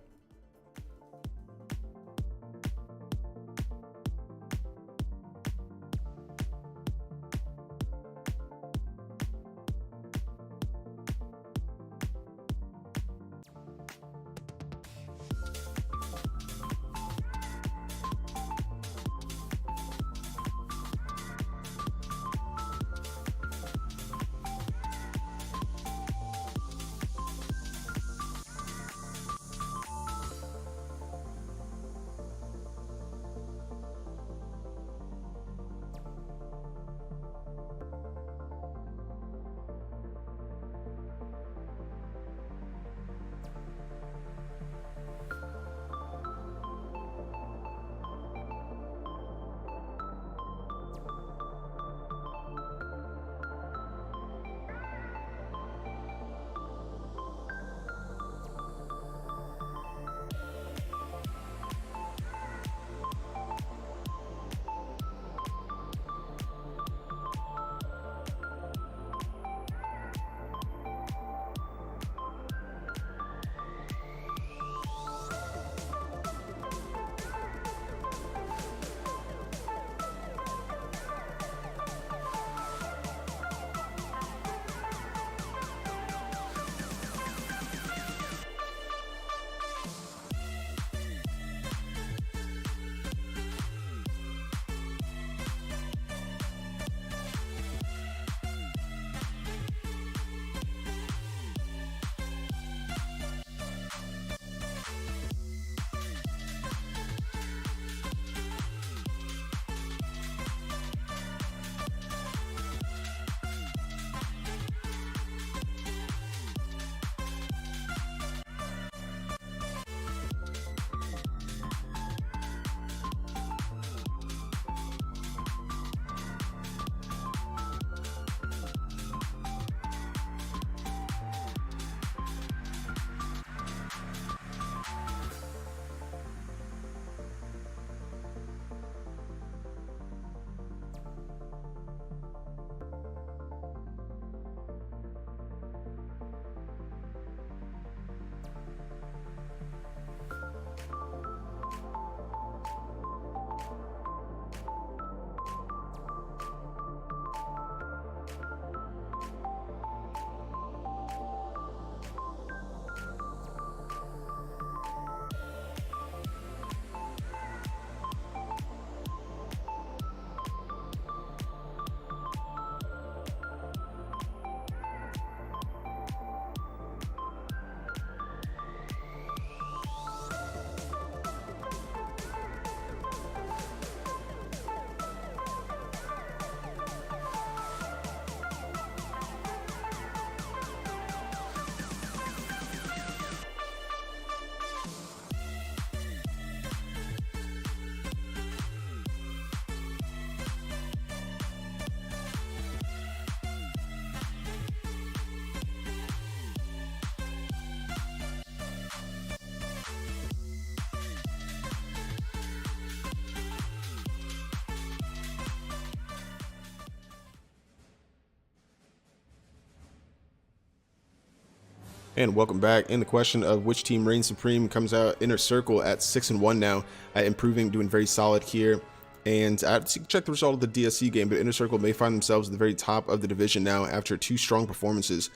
And welcome back. And the question of which team reigns supreme comes out. Inner Circle at 6-1 now, improving, doing very solid here. And check the result of the DSC game, but Inner Circle may find themselves at the very top of the division now after two strong performances.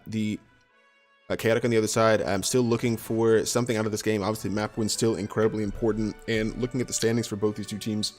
The Chaotic on the other side, I'm still looking for something out of this game. Obviously, map win's still incredibly important. And looking at the standings for both these two teams,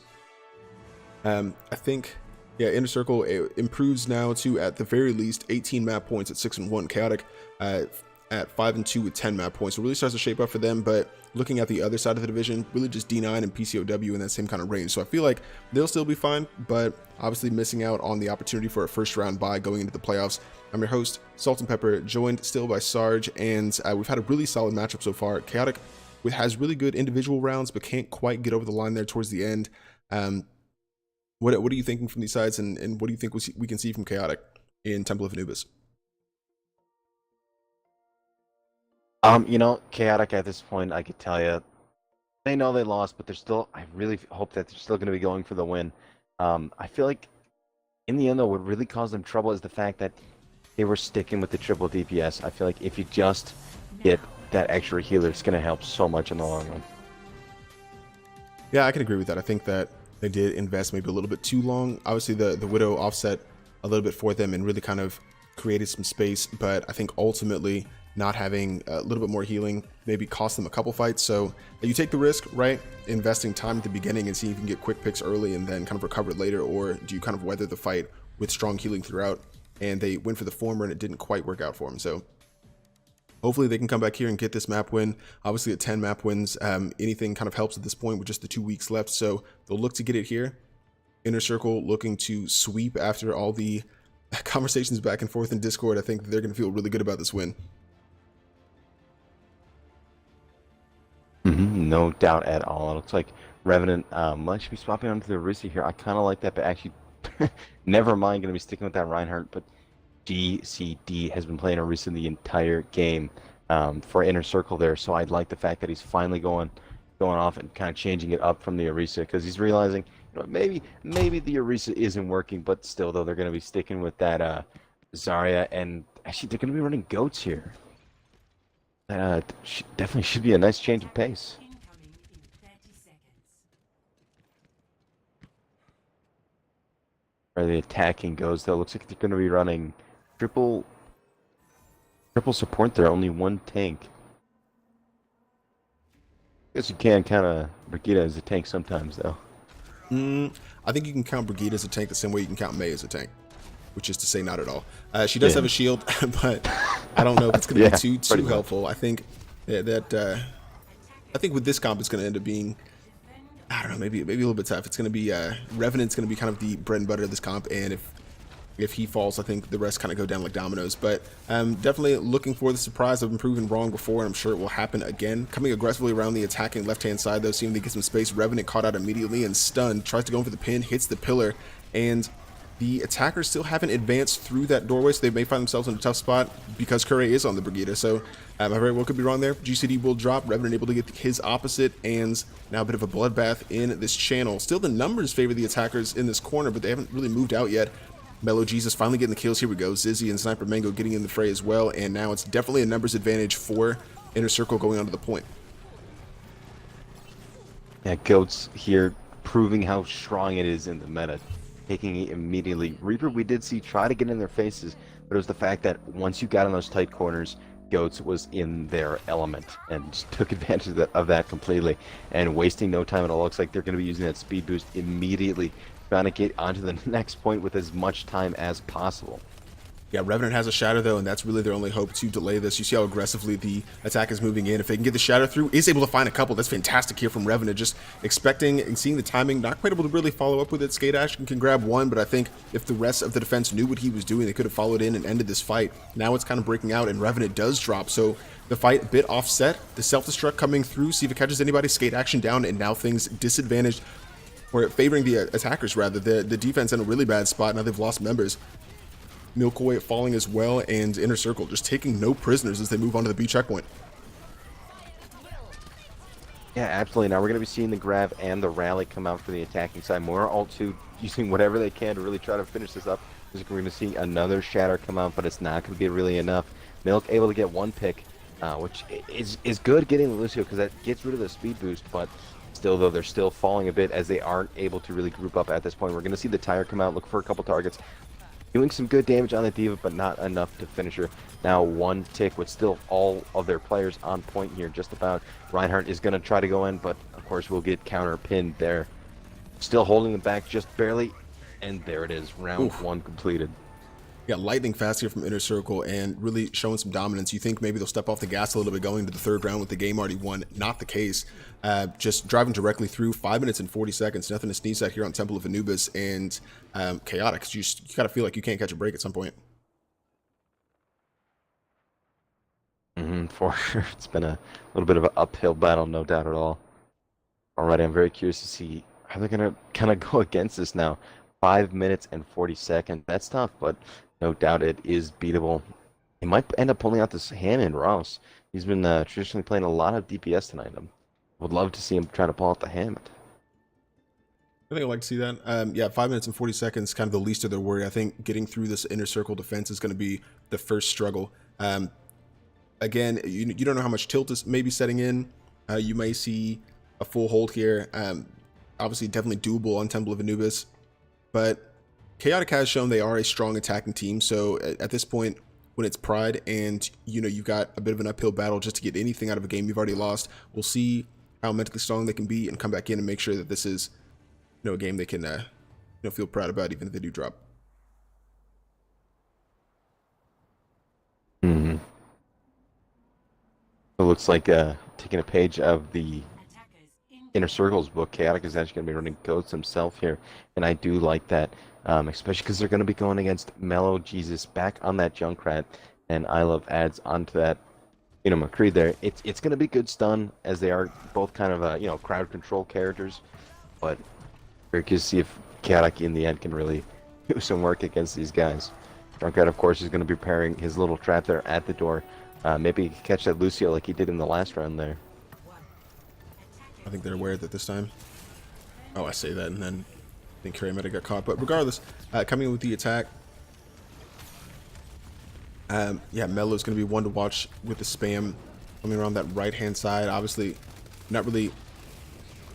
I think, yeah, Inner Circle improves now to, at the very least, 18 map points at 6-1. Chaotic at 5-2 with 10 map points. So it really starts to shape up for them. But looking at the other side of the division, really just D9 and PCOW in that same kind of range. So I feel like they'll still be fine, but obviously missing out on the opportunity for a first round bye going into the playoffs. I'm your host, Salt and Pepper, joined still by Sarge, and we've had a really solid matchup so far. Chaotic has really good individual rounds, but can't quite get over the line there towards the end. What are you thinking from these sides, and what do you think we can see from Chaotic in Temple of Anubis? You know, Chaotic at this point, I could tell you, they know they lost, but they're still, I really hope that they're still going to be going for the win. I feel like in the end, though, what really caused them trouble is the fact that they were sticking with the triple DPS. I feel like if you just get that extra healer, it's going to help so much in the long run. Yeah, I can agree with that. I think that they did invest maybe a little bit too long. Obviously, the Widow offset a little bit for them and really kind of created some space, but I think ultimately not having a little bit more healing maybe cost them a couple fights. So you take the risk, right? Investing time at the beginning and see if you can get quick picks early and then kind of recover it later, or do you kind of weather the fight with strong healing throughout? And they went for the former and it didn't quite work out for them. So hopefully they can come back here and get this map win. Obviously at 10 map wins, anything kind of helps at this point with just the 2 weeks left. So they'll look to get it here. Inner Circle looking to sweep after all the conversations back and forth in Discord. I think they're going to feel really good about this win. No doubt at all. It looks like Revenant might should be swapping onto the Orisa here. I kind of like that, but actually, never mind. Going to be sticking with that Reinhardt. But GCD has been playing Orisa the entire game for Inner Circle there. So I like the fact that he's finally going off and kind of changing it up from the Orisa, because he's realizing, you know, maybe the Orisa isn't working, but still though they're going to be sticking with that Zarya, and actually they're going to be running goats here. That definitely should be a nice change of pace. Incoming in 30 seconds. Where the attacking goes, though, looks like they're going to be running triple support there, only one tank. Guess you can kind of Brigitte as a tank sometimes, though. I think you can count Brigitte as a tank the same way you can count Mei as a tank, which is to say not at all. She does have a shield, but I don't know if it's going to be too helpful. I think that I think with this comp it's going to end up being, I don't know, maybe a little bit tough. It's going to be Revenant's going to be kind of the bread and butter of this comp, and if he falls, I think the rest kind of go down like dominoes. But definitely looking for the surprise. I've been proven wrong before, and I'm sure it will happen again. Coming aggressively around the attacking left-hand side, though, seeing they get some space. Revenant caught out immediately and stunned. Tries to go in for the pin, hits the pillar, and the attackers still haven't advanced through that doorway, so they may find themselves in a tough spot because Curry is on the Brigitte. So I very well could be wrong there. GCD will drop. Revenant able to get his opposite, and now a bit of a bloodbath in this channel. Still the numbers favor the attackers in this corner, but they haven't really moved out yet. Mellow Jesus finally getting the kills. Here we go. Zizzy and Sniper Mango getting in the fray as well, and now it's definitely a numbers advantage for Inner Circle going onto the point. Yeah, Goats here proving how strong it is in the meta. Taking it immediately. Reaper, we did see try to get in their faces, but it was the fact that once you got in those tight corners, Goats was in their element and just took advantage of that completely and wasting no time at all. Looks like they're going to be using that speed boost immediately, trying to get onto the next point with as much time as possible. Yeah, Revenant has a shatter though, and that's really their only hope to delay this. You see how aggressively the attack is moving in. If they can get the shatter through, is able to find a couple. That's fantastic here from Revenant. Just expecting and seeing the timing, not quite able to really follow up with it. Skate Ash can grab one, but I think if the rest of the defense knew what he was doing, they could have followed in and ended this fight. Now it's kind of breaking out, and Revenant does drop, so the fight a bit offset. The self-destruct coming through, see if it catches anybody. Skate action down, and now things disadvantaged, or favoring the attackers rather. The defense in a really bad spot. Now they've lost members. Milkaway falling as well, and Inner Circle just taking no prisoners as they move on to the B checkpoint. Yeah, absolutely. Now we're going to be seeing the grab and the rally come out for the attacking side. More alt 2 using whatever they can to really try to finish this up. We're going to see another shatter come out, but it's not going to be really enough. Milk able to get one pick, which is good getting Lucio because that gets rid of the speed boost, but still, though, they're still falling a bit as they aren't able to really group up at this point. We're going to see the tire come out, look for a couple targets. Doing some good damage on the Diva, but not enough to finish her. Now 1 tick with still all of their players on point here, just about. Reinhardt is going to try to go in, but of course we'll get counter pinned there. Still holding them back just barely, and there it is. Round 1 completed. Yeah, lightning fast here from Inner Circle and really showing some dominance. You think maybe they'll step off the gas a little bit going to the 3rd round with the game already won. Not the case. Just driving directly through 5 minutes and 40 seconds. Nothing to sneeze at here on Temple of Anubis and Chaotic. You got to feel like you can't catch a break at some point. For sure. It's been a little bit of an uphill battle, no doubt at all. Alright, I'm very curious to see how they're going to kind of go against this now. 5 minutes and 40 seconds. That's tough, but no doubt it is beatable. He might end up pulling out this Hammond Ross. He's been traditionally playing a lot of DPS tonight. I would love to see him try to pull out the Hammond. I think I'd like to see that. Yeah, 5 minutes and 40 seconds, kind of the least of their worry. I think getting through this Inner Circle defense is going to be the first struggle. Again, you don't know how much tilt is maybe setting in. You may see a full hold here. Obviously, definitely doable on Temple of Anubis. But Chaotic has shown they are a strong attacking team. So at this point, when it's Pride and you've got a bit of an uphill battle just to get anything out of a game you've already lost, we'll see how mentally strong they can be and come back in and make sure that this is a game they can feel proud about, even if they do drop. It looks like taking a page of the Attackers in Inner Circle's book, Chaotic is actually going to be running Ghosts himself here, and I do like that, especially because they're going to be going against Mellow Jesus back on that Junkrat, and I Love adds onto that, McCree there. It's going to be good stun, as they are both kind of, crowd control characters, but we're curious to see if Chaotic in the end can really do some work against these guys. Junkrat, of course, is going to be preparing his little trap there at the door. Maybe he can catch that Lucio like he did in the last round there. I think they're aware that this time. Oh, I say that, and then I think Carey might have got caught. But regardless, coming in with the attack. Yeah, Melo's going to be one to watch with the spam coming around that right-hand side. Obviously, not really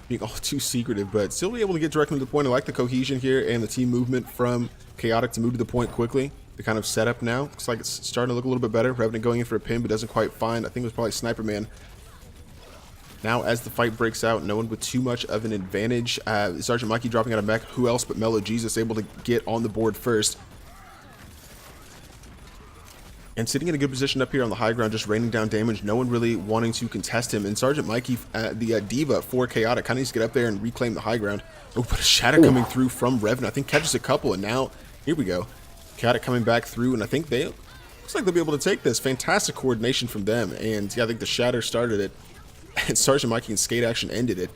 being all too secretive, but still be able to get directly to the point. I like the cohesion here and the team movement from Chaotic to move to the point quickly. The kind of setup now looks like it's starting to look a little bit better. Revenant going in for a pin, but doesn't quite find. I think it was probably Sniper Man. Now, as the fight breaks out, no one with too much of an advantage. Sergeant Mikey dropping out of mech. Who else but Mellow Jesus able to get on the board first? And sitting in a good position up here on the high ground, just raining down damage. No one really wanting to contest him. And Sergeant Mikey, the Diva for Chaotic, kind of needs to get up there and reclaim the high ground. Oh, but a shatter coming through from Revenant. I think catches a couple, and now, here we go. Chaotic coming back through, and I think looks like they'll be able to take this. Fantastic coordination from them, and yeah, I think the shatter started it, and Sergeant Mikey and skate action ended it.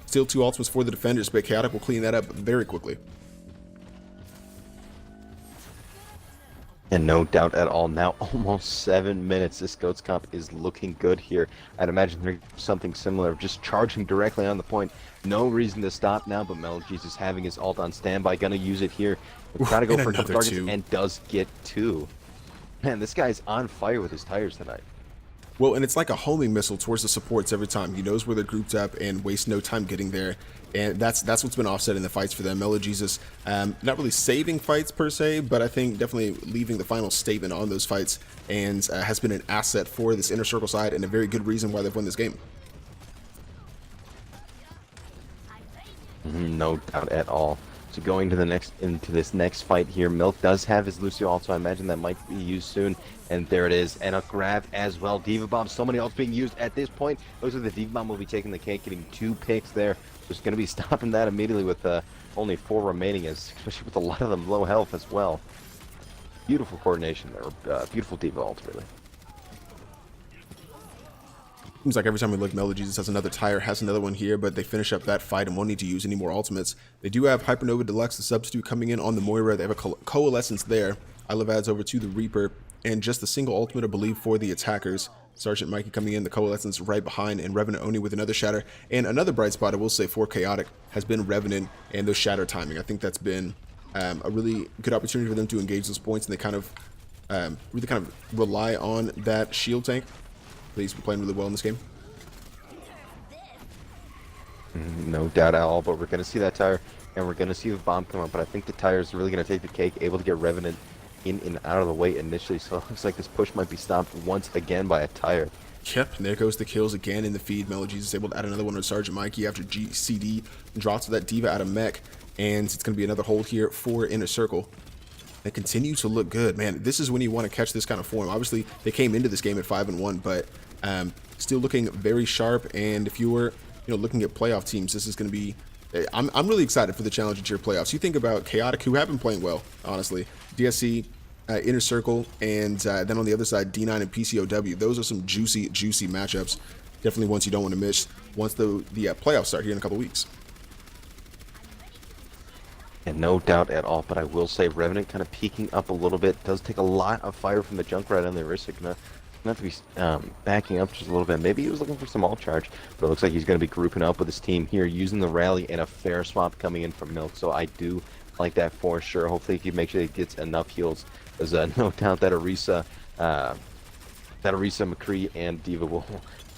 Still 2 ultimates for the defenders, but Chaotic will clean that up very quickly. And no doubt at all, now almost 7 minutes. This Goats comp is looking good here. I'd imagine they're something similar, just charging directly on the point. No reason to stop now, but Mellow Jesus having his ult on standby, gonna use it here. Try to go for a couple targets, and does get 2. Man, this guy's on fire with his tires tonight. Well, and it's like a homing missile towards the supports every time. He knows where they're grouped up and wastes no time getting there. And that's what's been offsetting the fights for them. Mellow Jesus, not really saving fights per se, but I think definitely leaving the final statement on those fights, and has been an asset for this Inner Circle side, and a very good reason why they've won this game. No doubt at all. So going to into this next fight here, Milk does have his Lucio ult, so I imagine that might be used soon. And there it is, and a grab as well. Diva Bomb, so many ults being used at this point. Looks like the Diva Bomb will be taking the cake, getting 2 picks there. Just going to be stopping that immediately with only 4 remaining, especially with a lot of them low health as well. Beautiful coordination there, beautiful Diva ult, really. Seems like every time we look, Mellow Jesus has another tire, has another one here, but they finish up that fight and won't need to use any more ultimates. They do have Hypernova Deluxe, the substitute, coming in on the Moira. They have a Coalescence there. I Love adds over to the Reaper, and just a single ultimate, I believe, for the attackers. Sergeant Mikey coming in, the Coalescence right behind, and Revenant Oni with another shatter. And another bright spot, I will say, for Chaotic has been Revenant and those shatter timing. I think that's been a really good opportunity for them to engage those points, and they kind of really kind of rely on that shield tank. He's been playing really well in this game. No doubt at all, but we're going to see that tire and we're going to see the bomb come up, but I think the tire is really going to take the cake, able to get Revenant in and out of the way initially, so it looks like this push might be stopped once again by a tire. Yep, and there goes the kills again in the feed. Melodies able to add another one to Sergeant Mikey after GCD drops that Diva out of mech, and it's going to be another hold here for Inner Circle. They continue to look good, man. This is when you want to catch this kind of form. Obviously, they came into this game at 5-1, but still looking very sharp. And if you were, looking at playoff teams, this is going to be. I'm really excited for the Challenger Tier playoffs. You think about Chaotic, who have been playing well, honestly. DSC, Inner Circle, and then on the other side, D9 and PCOW. Those are some juicy matchups. Definitely ones you don't want to miss once the playoffs start here in a couple weeks. And no doubt at all, but I will say Revenant kind of peeking up a little bit. Does take a lot of fire from the Junkrat and the Orisa. Gonna have to be backing up just a little bit. Maybe he was looking for some alt charge, but it looks like he's going to be grouping up with his team here, using the rally and a fair swap coming in from Milk. So I do like that for sure. Hopefully he can make sure he gets enough heals. There's no doubt that Orisa, McCree, and Diva will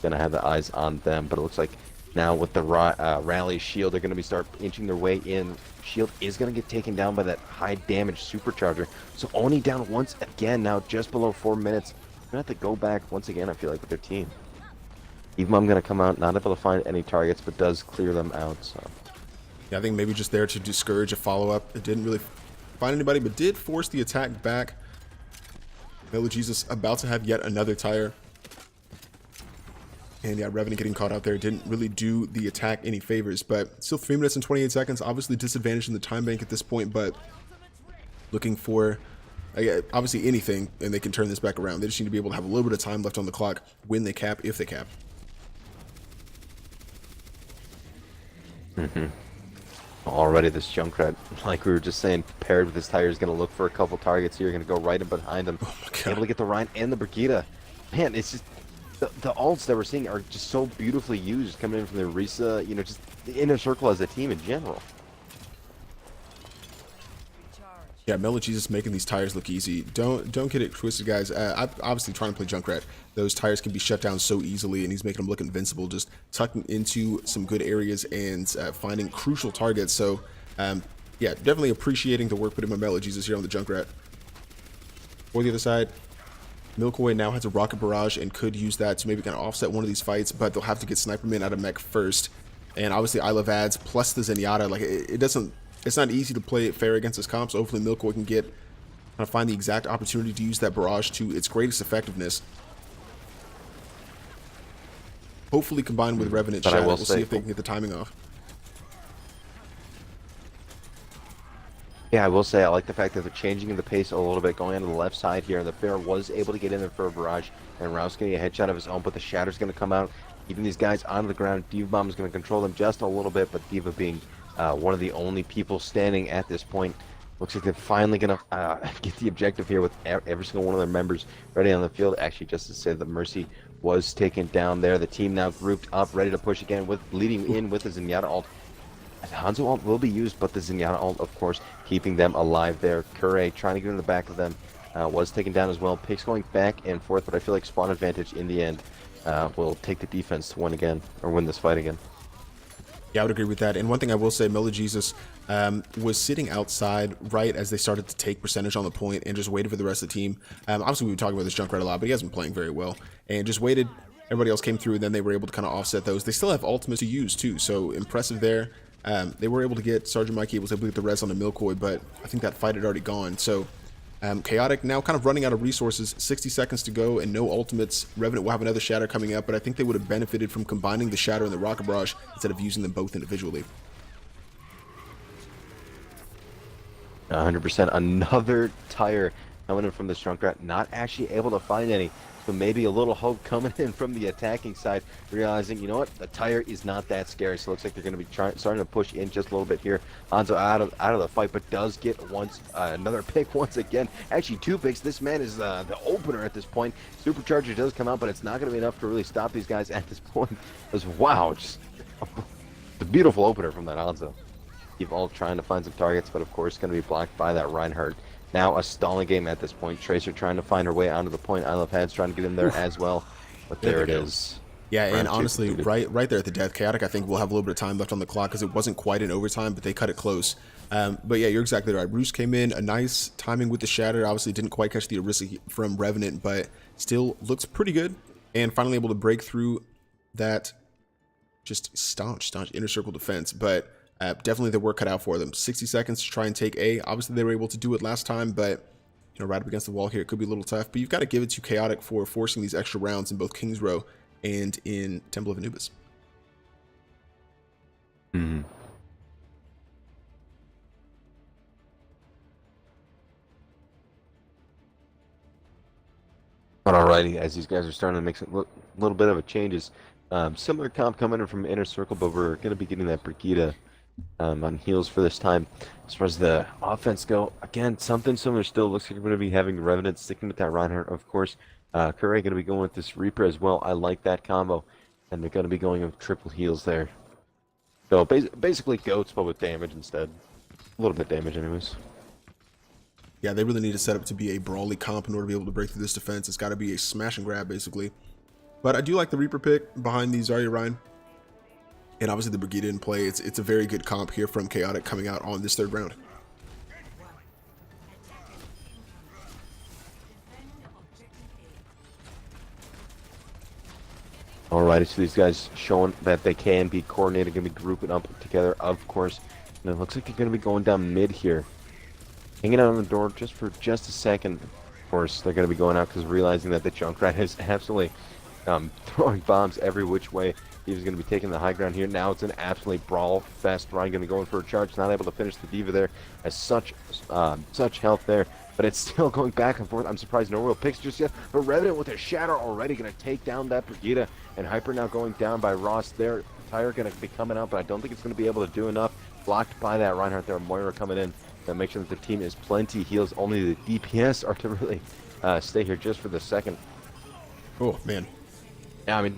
gonna have the eyes on them. But it looks like now with the rally shield, they're going to be start inching their way in. Shield is going to get taken down by that high damage supercharger. So only down once again now, just below 4 minutes. They're going to have to go back once again, I feel like, with their team. Evilmom going to come out, not able to find any targets, but does clear them out. So Yeah, I think maybe just there to discourage a follow-up. It didn't really find anybody, but did force the attack back. Melo Jesus about to have yet another tire. And yeah, Revenant getting caught out there didn't really do the attack any favors, but still 3 minutes and 28 seconds. Obviously disadvantaged in the time bank at this point, but looking for obviously anything, and they can turn this back around. They just need to be able to have a little bit of time left on the clock when they cap, if they cap. already this Junkrat, like we were just saying, paired with his tire, is going to look for a couple targets here. Going to go right in behind him. Oh my God. Able to get the Ryan and the Brigida. Man, it's just the ults that we're seeing are just so beautifully used coming in from the Orisa, you know, just the Inner Circle as a team in general. Yeah, Melo Jesus making these tires look easy. Don't get it twisted, guys. I'm obviously trying to play Junkrat. Those tires can be shut down so easily, and he's making them look invincible, just tucking into some good areas and finding crucial targets. So, yeah, definitely appreciating the work put in by Melo Jesus here on the Junkrat. For the other side, Milkaway now has a rocket barrage and could use that to maybe kind of offset one of these fights, but they'll have to get Sniperman out of mech first. And obviously, I love ads plus the Zenyatta. Like it doesn't. It's not easy to play it fair against his comp, so hopefully Milkaway can get kind of find the exact opportunity to use that barrage to its greatest effectiveness. Hopefully combined with Revenant Shadow, we'll see if they can get the timing off. Yeah, I will say I like the fact that they're changing the pace a little bit, going on to the left side here. And the Fair was able to get in there for a barrage, and Rouse getting a headshot of his own, but the Shatter's going to come out, keeping these guys onto the ground. Diva Bomb is going to control them just a little bit, but Diva being one of the only people standing at this point. Looks like they're finally going to get the objective here with every single one of their members ready on the field. Actually, just to say that Mercy was taken down there. The team now grouped up, ready to push again, with leading in with the Zenyatta ult. The Hanzo ult will be used, but the Zenyatta ult, of course, keeping them alive there. Kure trying to get in the back of them, was taken down as well. Pix going back and forth, but I feel like spawn advantage in the end will take the defense to win again, or win this fight again. Yeah, I would agree with that. And one thing I will say, Melo Jesus was sitting outside right as they started to take percentage on the point and just waited for the rest of the team. Obviously, we were talking about this Junkrat a lot, but he hasn't been playing very well. And just waited. Everybody else came through, and then they were able to kind of offset those. They still have ultimates to use, too, so impressive there. They were able to get Sergeant Mikey was able to get the res on the Milkoi, but I think that fight had already gone. So Chaotic now kind of running out of resources, 60 seconds to go and no ultimates. Revenant will have another Shatter coming up, but I think they would have benefited from combining the Shatter and the Rocket Barrage instead of using them both individually. 100%. Another tire coming in from the Junkrat, not actually able to find any. So maybe a little hope coming in from the attacking side, realizing, you know what, the tire is not that scary. So it looks like they're going to be starting to push in just a little bit here. Hanzo out of the fight, but does get another pick once again. Actually, 2 picks. This man is the opener at this point. Supercharger does come out, but it's not going to be enough to really stop these guys at this point. Because wow, just the beautiful opener from that Hanzo. Keep all trying to find some targets, but of course going to be blocked by that Reinhardt. Now a stalling game at this point. Tracer trying to find her way onto the point. I Love Heads trying to get in there as well. But there it is. Yeah, and Round two honestly, completed. right there at the death, Chaotic, I think we'll have a little bit of time left on the clock because it wasn't quite in overtime, but they cut it close. But yeah, you're exactly right. Roost came in, a nice timing with the Shatter. Obviously, didn't quite catch the Orisa from Revenant, but still looks pretty good. And finally able to break through that just staunch inner circle defense. But definitely the work cut out for them. 60 seconds to try and take A. Obviously, they were able to do it last time, but right up against the wall here, it could be a little tough. But you've got to give it to Chaotic for forcing these extra rounds in both King's Row and in Temple of Anubis. Mm-hmm. But alrighty, as these guys are starting to make a little bit of a changes. Similar comp coming in from Inner Circle, but we're going to be getting that Brigida on heels for this time. As far as the offense go, again, something similar still. Looks like we're going to be having Revenant sticking with that Reinhardt, of course. Curry going to be going with this Reaper as well. I like that combo. And they're going to be going with triple heals there. So basically goats, but with damage instead. A little bit damage anyways. Yeah, they really need to set up to be a brawly comp in order to be able to break through this defense. It's got to be a smash and grab, basically. But I do like the Reaper pick behind the Zarya Rein. And obviously the Brigida in play. It's a very good comp here from Chaotic coming out on this third round. Alrighty, so these guys showing that they can be coordinated, going to be grouping up together, of course. And it looks like they're going to be going down mid here. Hanging out on the door just for just a second. Of course, they're going to be going out because realizing that the Junkrat is absolutely throwing bombs every which way. He was going to be taking the high ground here. Now it's an absolute brawl fest. Ryan going to go in for a charge. Not able to finish the Diva there. Has such health there. But it's still going back and forth. I'm surprised no real picks just yet. But Revenant with a Shatter already going to take down that Brigida. And Hyper now going down by Ross there. Tyre going to be coming out, but I don't think it's going to be able to do enough. Blocked by that Reinhardt there. Moira coming in. To make sure that the team is plenty heals. Only the DPS are to really stay here just for the second. Oh, man. Yeah, I mean,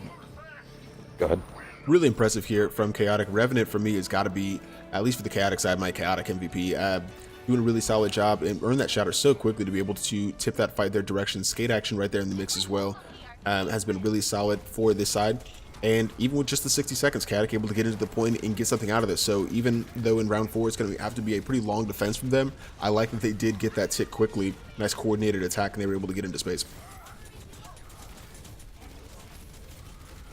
go ahead. Really impressive here from Chaotic. Revenant for me has got to be, at least for the Chaotic side, my Chaotic MVP. Doing a really solid job and earned that Shatter so quickly to be able to tip that fight their direction. Skate action right there in the mix as well has been really solid for this side. And even with just the 60 seconds, Chaotic able to get into the point and get something out of this. So even though in round 4 it's going to have to be a pretty long defense from them, I like that they did get that tick quickly. Nice coordinated attack, and they were able to get into space.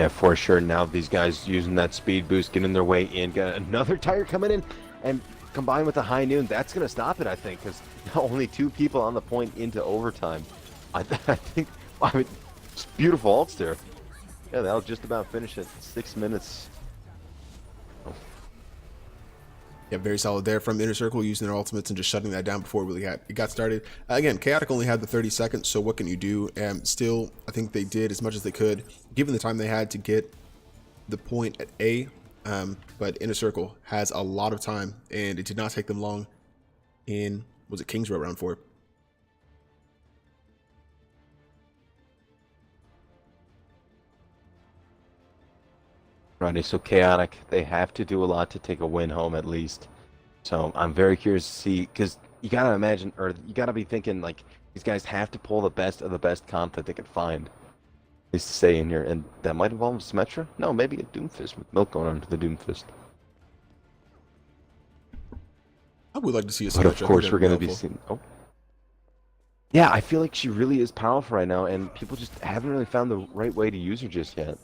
Yeah, for sure. Now these guys using that speed boost, getting their way in. Got another tire coming in, and combined with the high noon, that's going to stop it, I think, because only 2 people on the point into overtime. I think, I mean, it's beautiful ults there. Yeah, that'll just about finish it. 6 minutes. Yeah, very solid there from Inner Circle, using their ultimates and just shutting that down before it got started. Again, Chaotic only had the 30 seconds, so what can you do? Still, I think they did as much as they could, given the time they had to get the point at A. But Inner Circle has a lot of time, and it did not take them long in, was it King's Row round 4? Righty, so Chaotic, they have to do a lot to take a win home at least. So I'm very curious to see, because you gotta imagine, or you gotta be thinking, like, these guys have to pull the best of the best comp that they can find. At least to stay in here, and that might involve Symmetra? No, maybe a Doomfist with Milk going on to the Doomfist. I would like to see a But Symmetra. of course we're gonna be seeing, oh. Yeah, I feel like she really is powerful right now, and people just haven't really found the right way to use her just yet.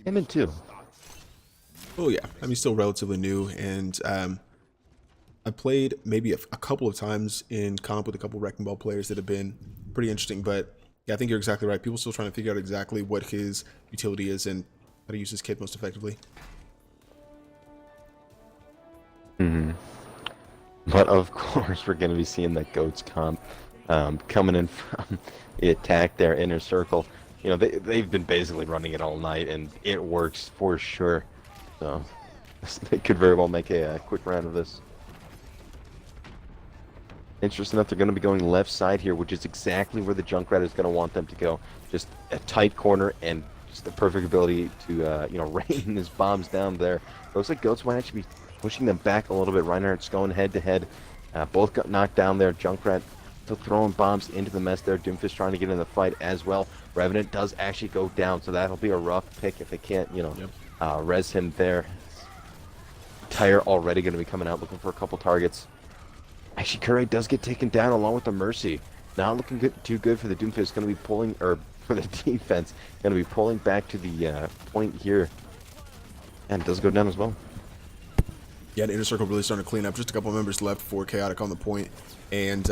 Him in too. Oh yeah, I mean, still relatively new, and I played maybe a couple of times in comp with a couple Wrecking Ball players that have been pretty interesting, but yeah, I think you're exactly right. People still trying to figure out exactly what his utility is and how to use his kit most effectively. But of course we're going to be seeing that GOATS comp coming in from the attack there, Inner Circle. You know, they've been basically running it all night, and it works for sure. So they could very well make a quick round of this. Interesting enough, they're going to be going left side here, which is exactly where the Junkrat is going to want them to go. Just a tight corner and just the perfect ability to, you know, rain his bombs down there. Looks like GOATS might actually be pushing them back a little bit. Reinhardt's going head to head. Both got knocked down there. Junkrat still throwing bombs into the mess there. Doomfist trying to get in the fight as well. Revenant does actually go down, so that'll be a rough pick if they can't, Yep. res him there. Tire already going to be coming out looking for a couple targets. Actually, Curry does get taken down along with the Mercy. Not looking too good for the Doomfist. Going to be pulling, or for the defense, going to be pulling back to the point here. And it does go down as well. Yeah, the Inner Circle really starting to clean up. Just a couple members left for Chaotic on the point. And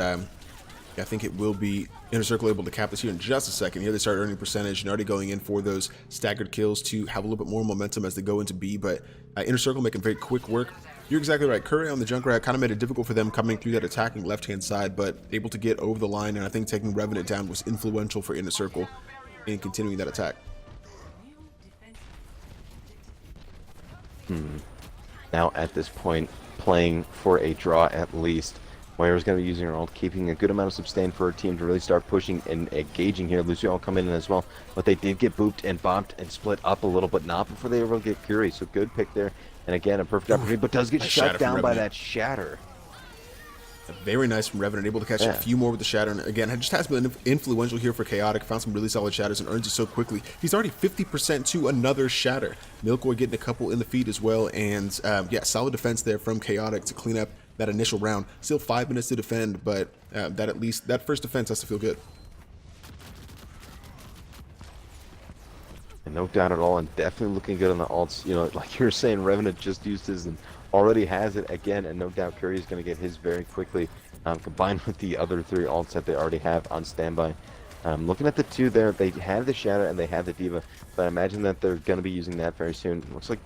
I think it will be Inner Circle able to cap this here in just a second. Here they start earning percentage and already going in for those staggered kills to have a little bit more momentum as they go into B. But Inner Circle making very quick work. You're exactly right. Curry on the Junkrat kind of made it difficult for them coming through that attacking left-hand side, but able to get over the line. And I think taking Revenant down was influential for Inner Circle in continuing that attack. Now at this point, playing for a draw at least. Moira's going to be using her ult, keeping a good amount of sustain for her team to really start pushing and engaging here. Lucio will come in as well, but they did get booped and bopped and split up a little, but not before they were able to get Curie. So good pick there, and again a perfect opportunity, but does get Nice shut shatter from down by Revenant. that shatter. Very nice from Revenant, able to catch a few more with the shatter. And again, it just has been influential here for Chaotic. Found some really solid shatters and earns it so quickly. He's already 50% to another shatter. Milkboy getting a couple in the feed as well. And yeah, solid defense there from Chaotic to clean up that initial round. Still 5 minutes to defend, but that at least that first defense has to feel good. And no doubt at all, and definitely looking good on the ults. You know, like you were saying, Revenant just used his and already has it again, and no doubt Curry is going to get his very quickly, combined with the other 3 ults that they already have on standby. Looking at the 2 there, they have the Shadow and they have the Diva, but I imagine that they're going to be using that very soon. Looks like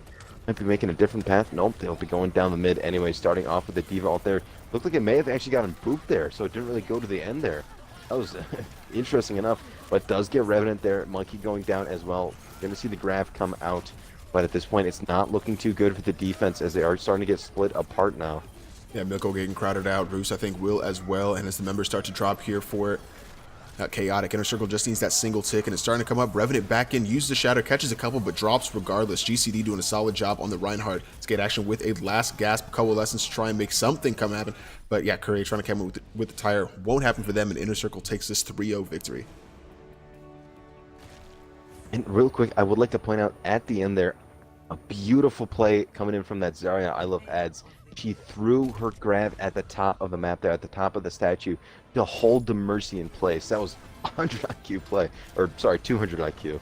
might be making a different path. Nope, they'll be going down the mid anyway, starting off with the Diva ult there. Looked like it may have actually gotten booped there, so it didn't really go to the end there. That was interesting enough, but does get Revenant there. Monkey going down as well. Going to see the graph come out, but at this point, it's not looking too good for the defense as they are starting to get split apart now. Yeah, Milko getting crowded out. Roos, I think, will as well. And as the members start to drop here for Chaotic, Inner Circle just needs that single tick, and it's starting to come up. Revenant back in, uses the shadow, catches a couple, but drops regardless. GCD doing a solid job on the Reinhardt to get action with a last gasp coalescence to try and make something come happen. But yeah, Curry trying to come in with the tire. Won't happen for them, and Inner Circle takes this 3-0 victory. And real quick, I would like to point out at the end there, a beautiful play coming in from that Zarya. I love ads. She threw her grab at the top of the map there, at the top of the statue, to hold the Mercy in place. That was 100 IQ play, or sorry, 200 IQ.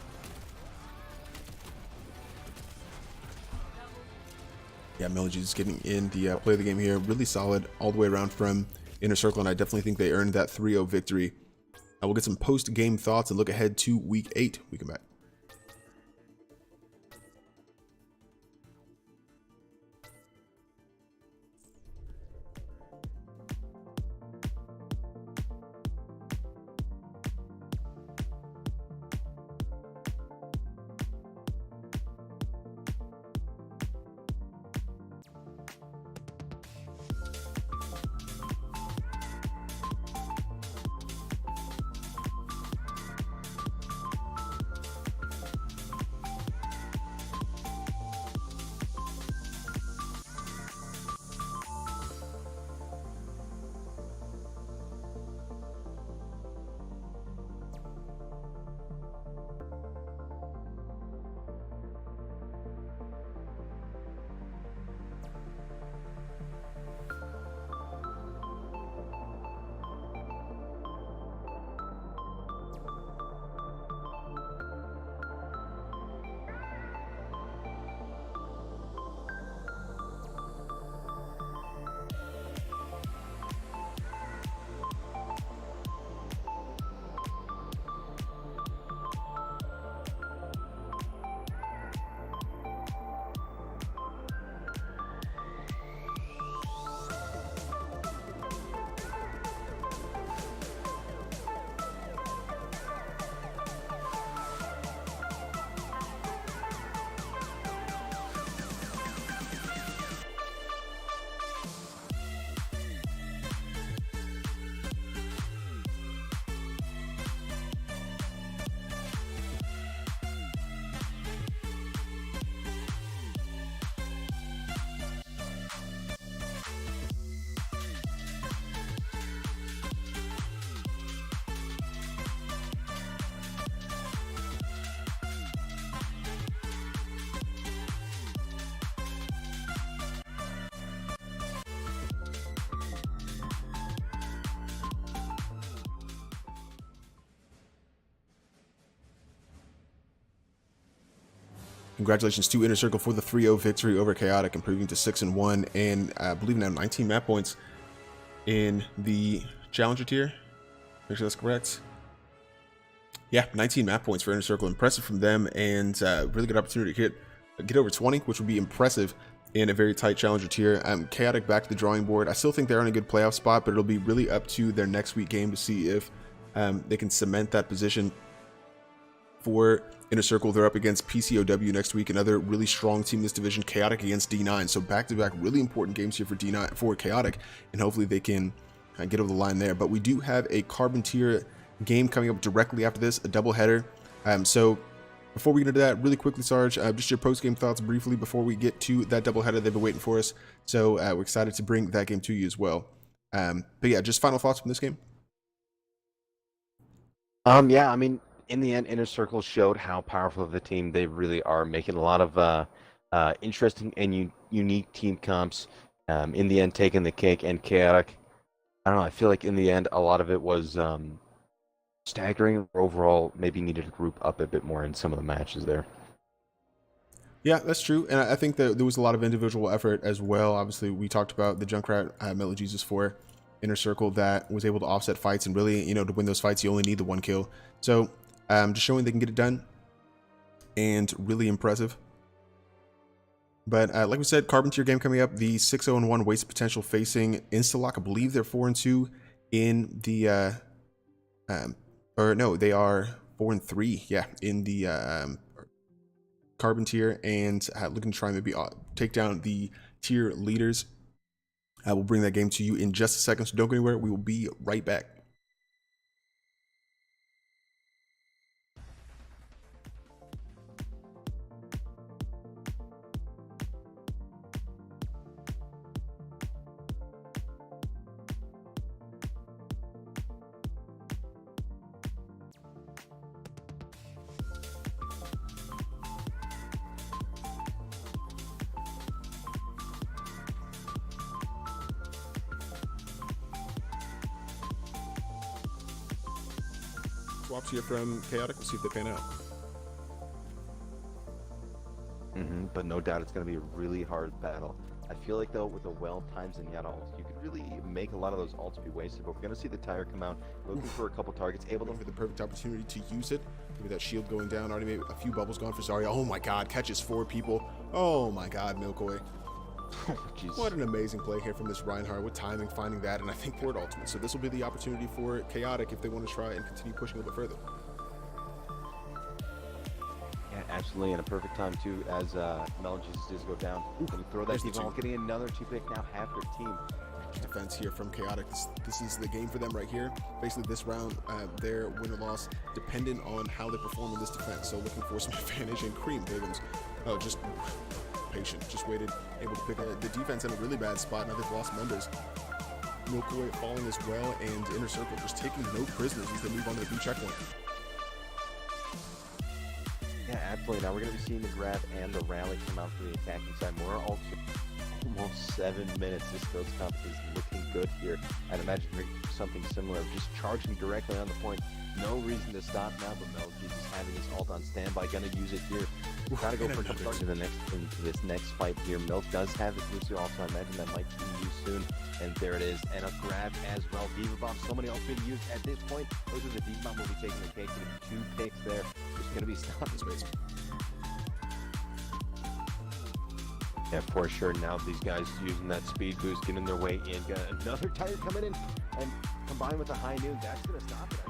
Yeah, Melody is getting in the play of the game here. Really solid all the way around from Inner Circle, and I definitely think they earned that 3-0 victory. I will get some post-game thoughts and look ahead to Week 8. We come back. Congratulations to Inner Circle for the 3-0 victory over Chaotic, improving to 6-1, and I believe now 19 map points in the Challenger tier. Make sure that's correct. Yeah, 19 map points for Inner Circle. Impressive from them, and really good opportunity to get over 20, which would be impressive in a very tight Challenger tier. Chaotic back to the drawing board. I still think they're in a good playoff spot, but it'll be really up to their next week game to see if they can cement that position. For Inner Circle, they're up against PCOW next week, another really strong team in this division. Chaotic against D9, so back-to-back really important games here for D9 for Chaotic, and hopefully they can get over the line there. But we do have a Carbon tier game coming up directly after this, a doubleheader. So before we get into that, really quickly, Sarge, just your post-game thoughts briefly before we get to that doubleheader. They've been waiting for us, so we're excited to bring that game to you as well. But yeah, just final thoughts from this game. Yeah, I mean, in the end, Inner Circle showed how powerful of a team they really are, making a lot of interesting and unique team comps. In the end, taking the cake. And Chaotic, I don't know, I feel like in the end, a lot of it was staggering. Overall, maybe needed to group up a bit more in some of the matches there. Yeah, that's true. And I think that there was a lot of individual effort as well. Obviously, we talked about the Junkrat Mellow Jesus for Inner Circle that was able to offset fights, and really, to win those fights, you only need the one kill. So just showing they can get it done, and really impressive. But like we said, Carbon tier game coming up, the 6-0-1 Wasted Potential facing Instalock. I believe they're 4-2 in the or no, they are 4-3, yeah, in the Carbon tier, and looking to try and maybe take down the tier leaders. We'll bring that game to you in just a second, so don't go anywhere. We will be right back. Swaps here from Chaotic. We'll see if they pan out. But no doubt it's going to be a really hard battle. I feel like, though, with the well-timed Zenyatta ults, you could really make a lot of those ults be wasted. But we're going to see the Tire come out, looking for a couple targets, able to... For the perfect opportunity to use it. Maybe that shield going down. Already made a few bubbles gone for Zarya. Oh my god, catches 4 people. Oh my god, Milkoi. What an amazing play here from this Reinhardt. What timing finding that, and I think for it ultimate. So this will be the opportunity for Chaotic if they want to try and continue pushing a little bit further. Yeah, absolutely, and a perfect time too, as Mellow Jesus does go down. Can you throw that default, getting another 2-pick, now half their team. Defense here from Chaotic. This is the game for them right here. Basically, this round, their win or loss dependent on how they perform in this defense. So looking for some advantage, and Cream Bigums, just patient, just waited, able to pick the defense in a really bad spot. Now they've lost members. Milkoi falling as well, and Inner Circle just taking no prisoners as they move on to the B checkpoint. Yeah, absolutely. Now we're going to be seeing the grab and the rally come out for the attacking side. We're also almost 7 minutes. This Ghost Comp is looking good here. I'd imagine something similar, just charging directly on the point. No reason to stop now, but Mellow Jesus having his ult on standby. Gonna use it here. Gotta go for a couple into this next fight here. Milk does have his Lucio ult, so I imagine that might be used soon. And there it is, and a grab as well. Diva Bomb, so many ults being used at this point. Looks like the Diva Bomb will be taking the cake. Gonna be 2 picks there. Just gonna be stopped. Yeah, for sure. Now these guys using that speed boost, getting their way in. Got another Tire coming in, and combined with the high noon, that's gonna stop it.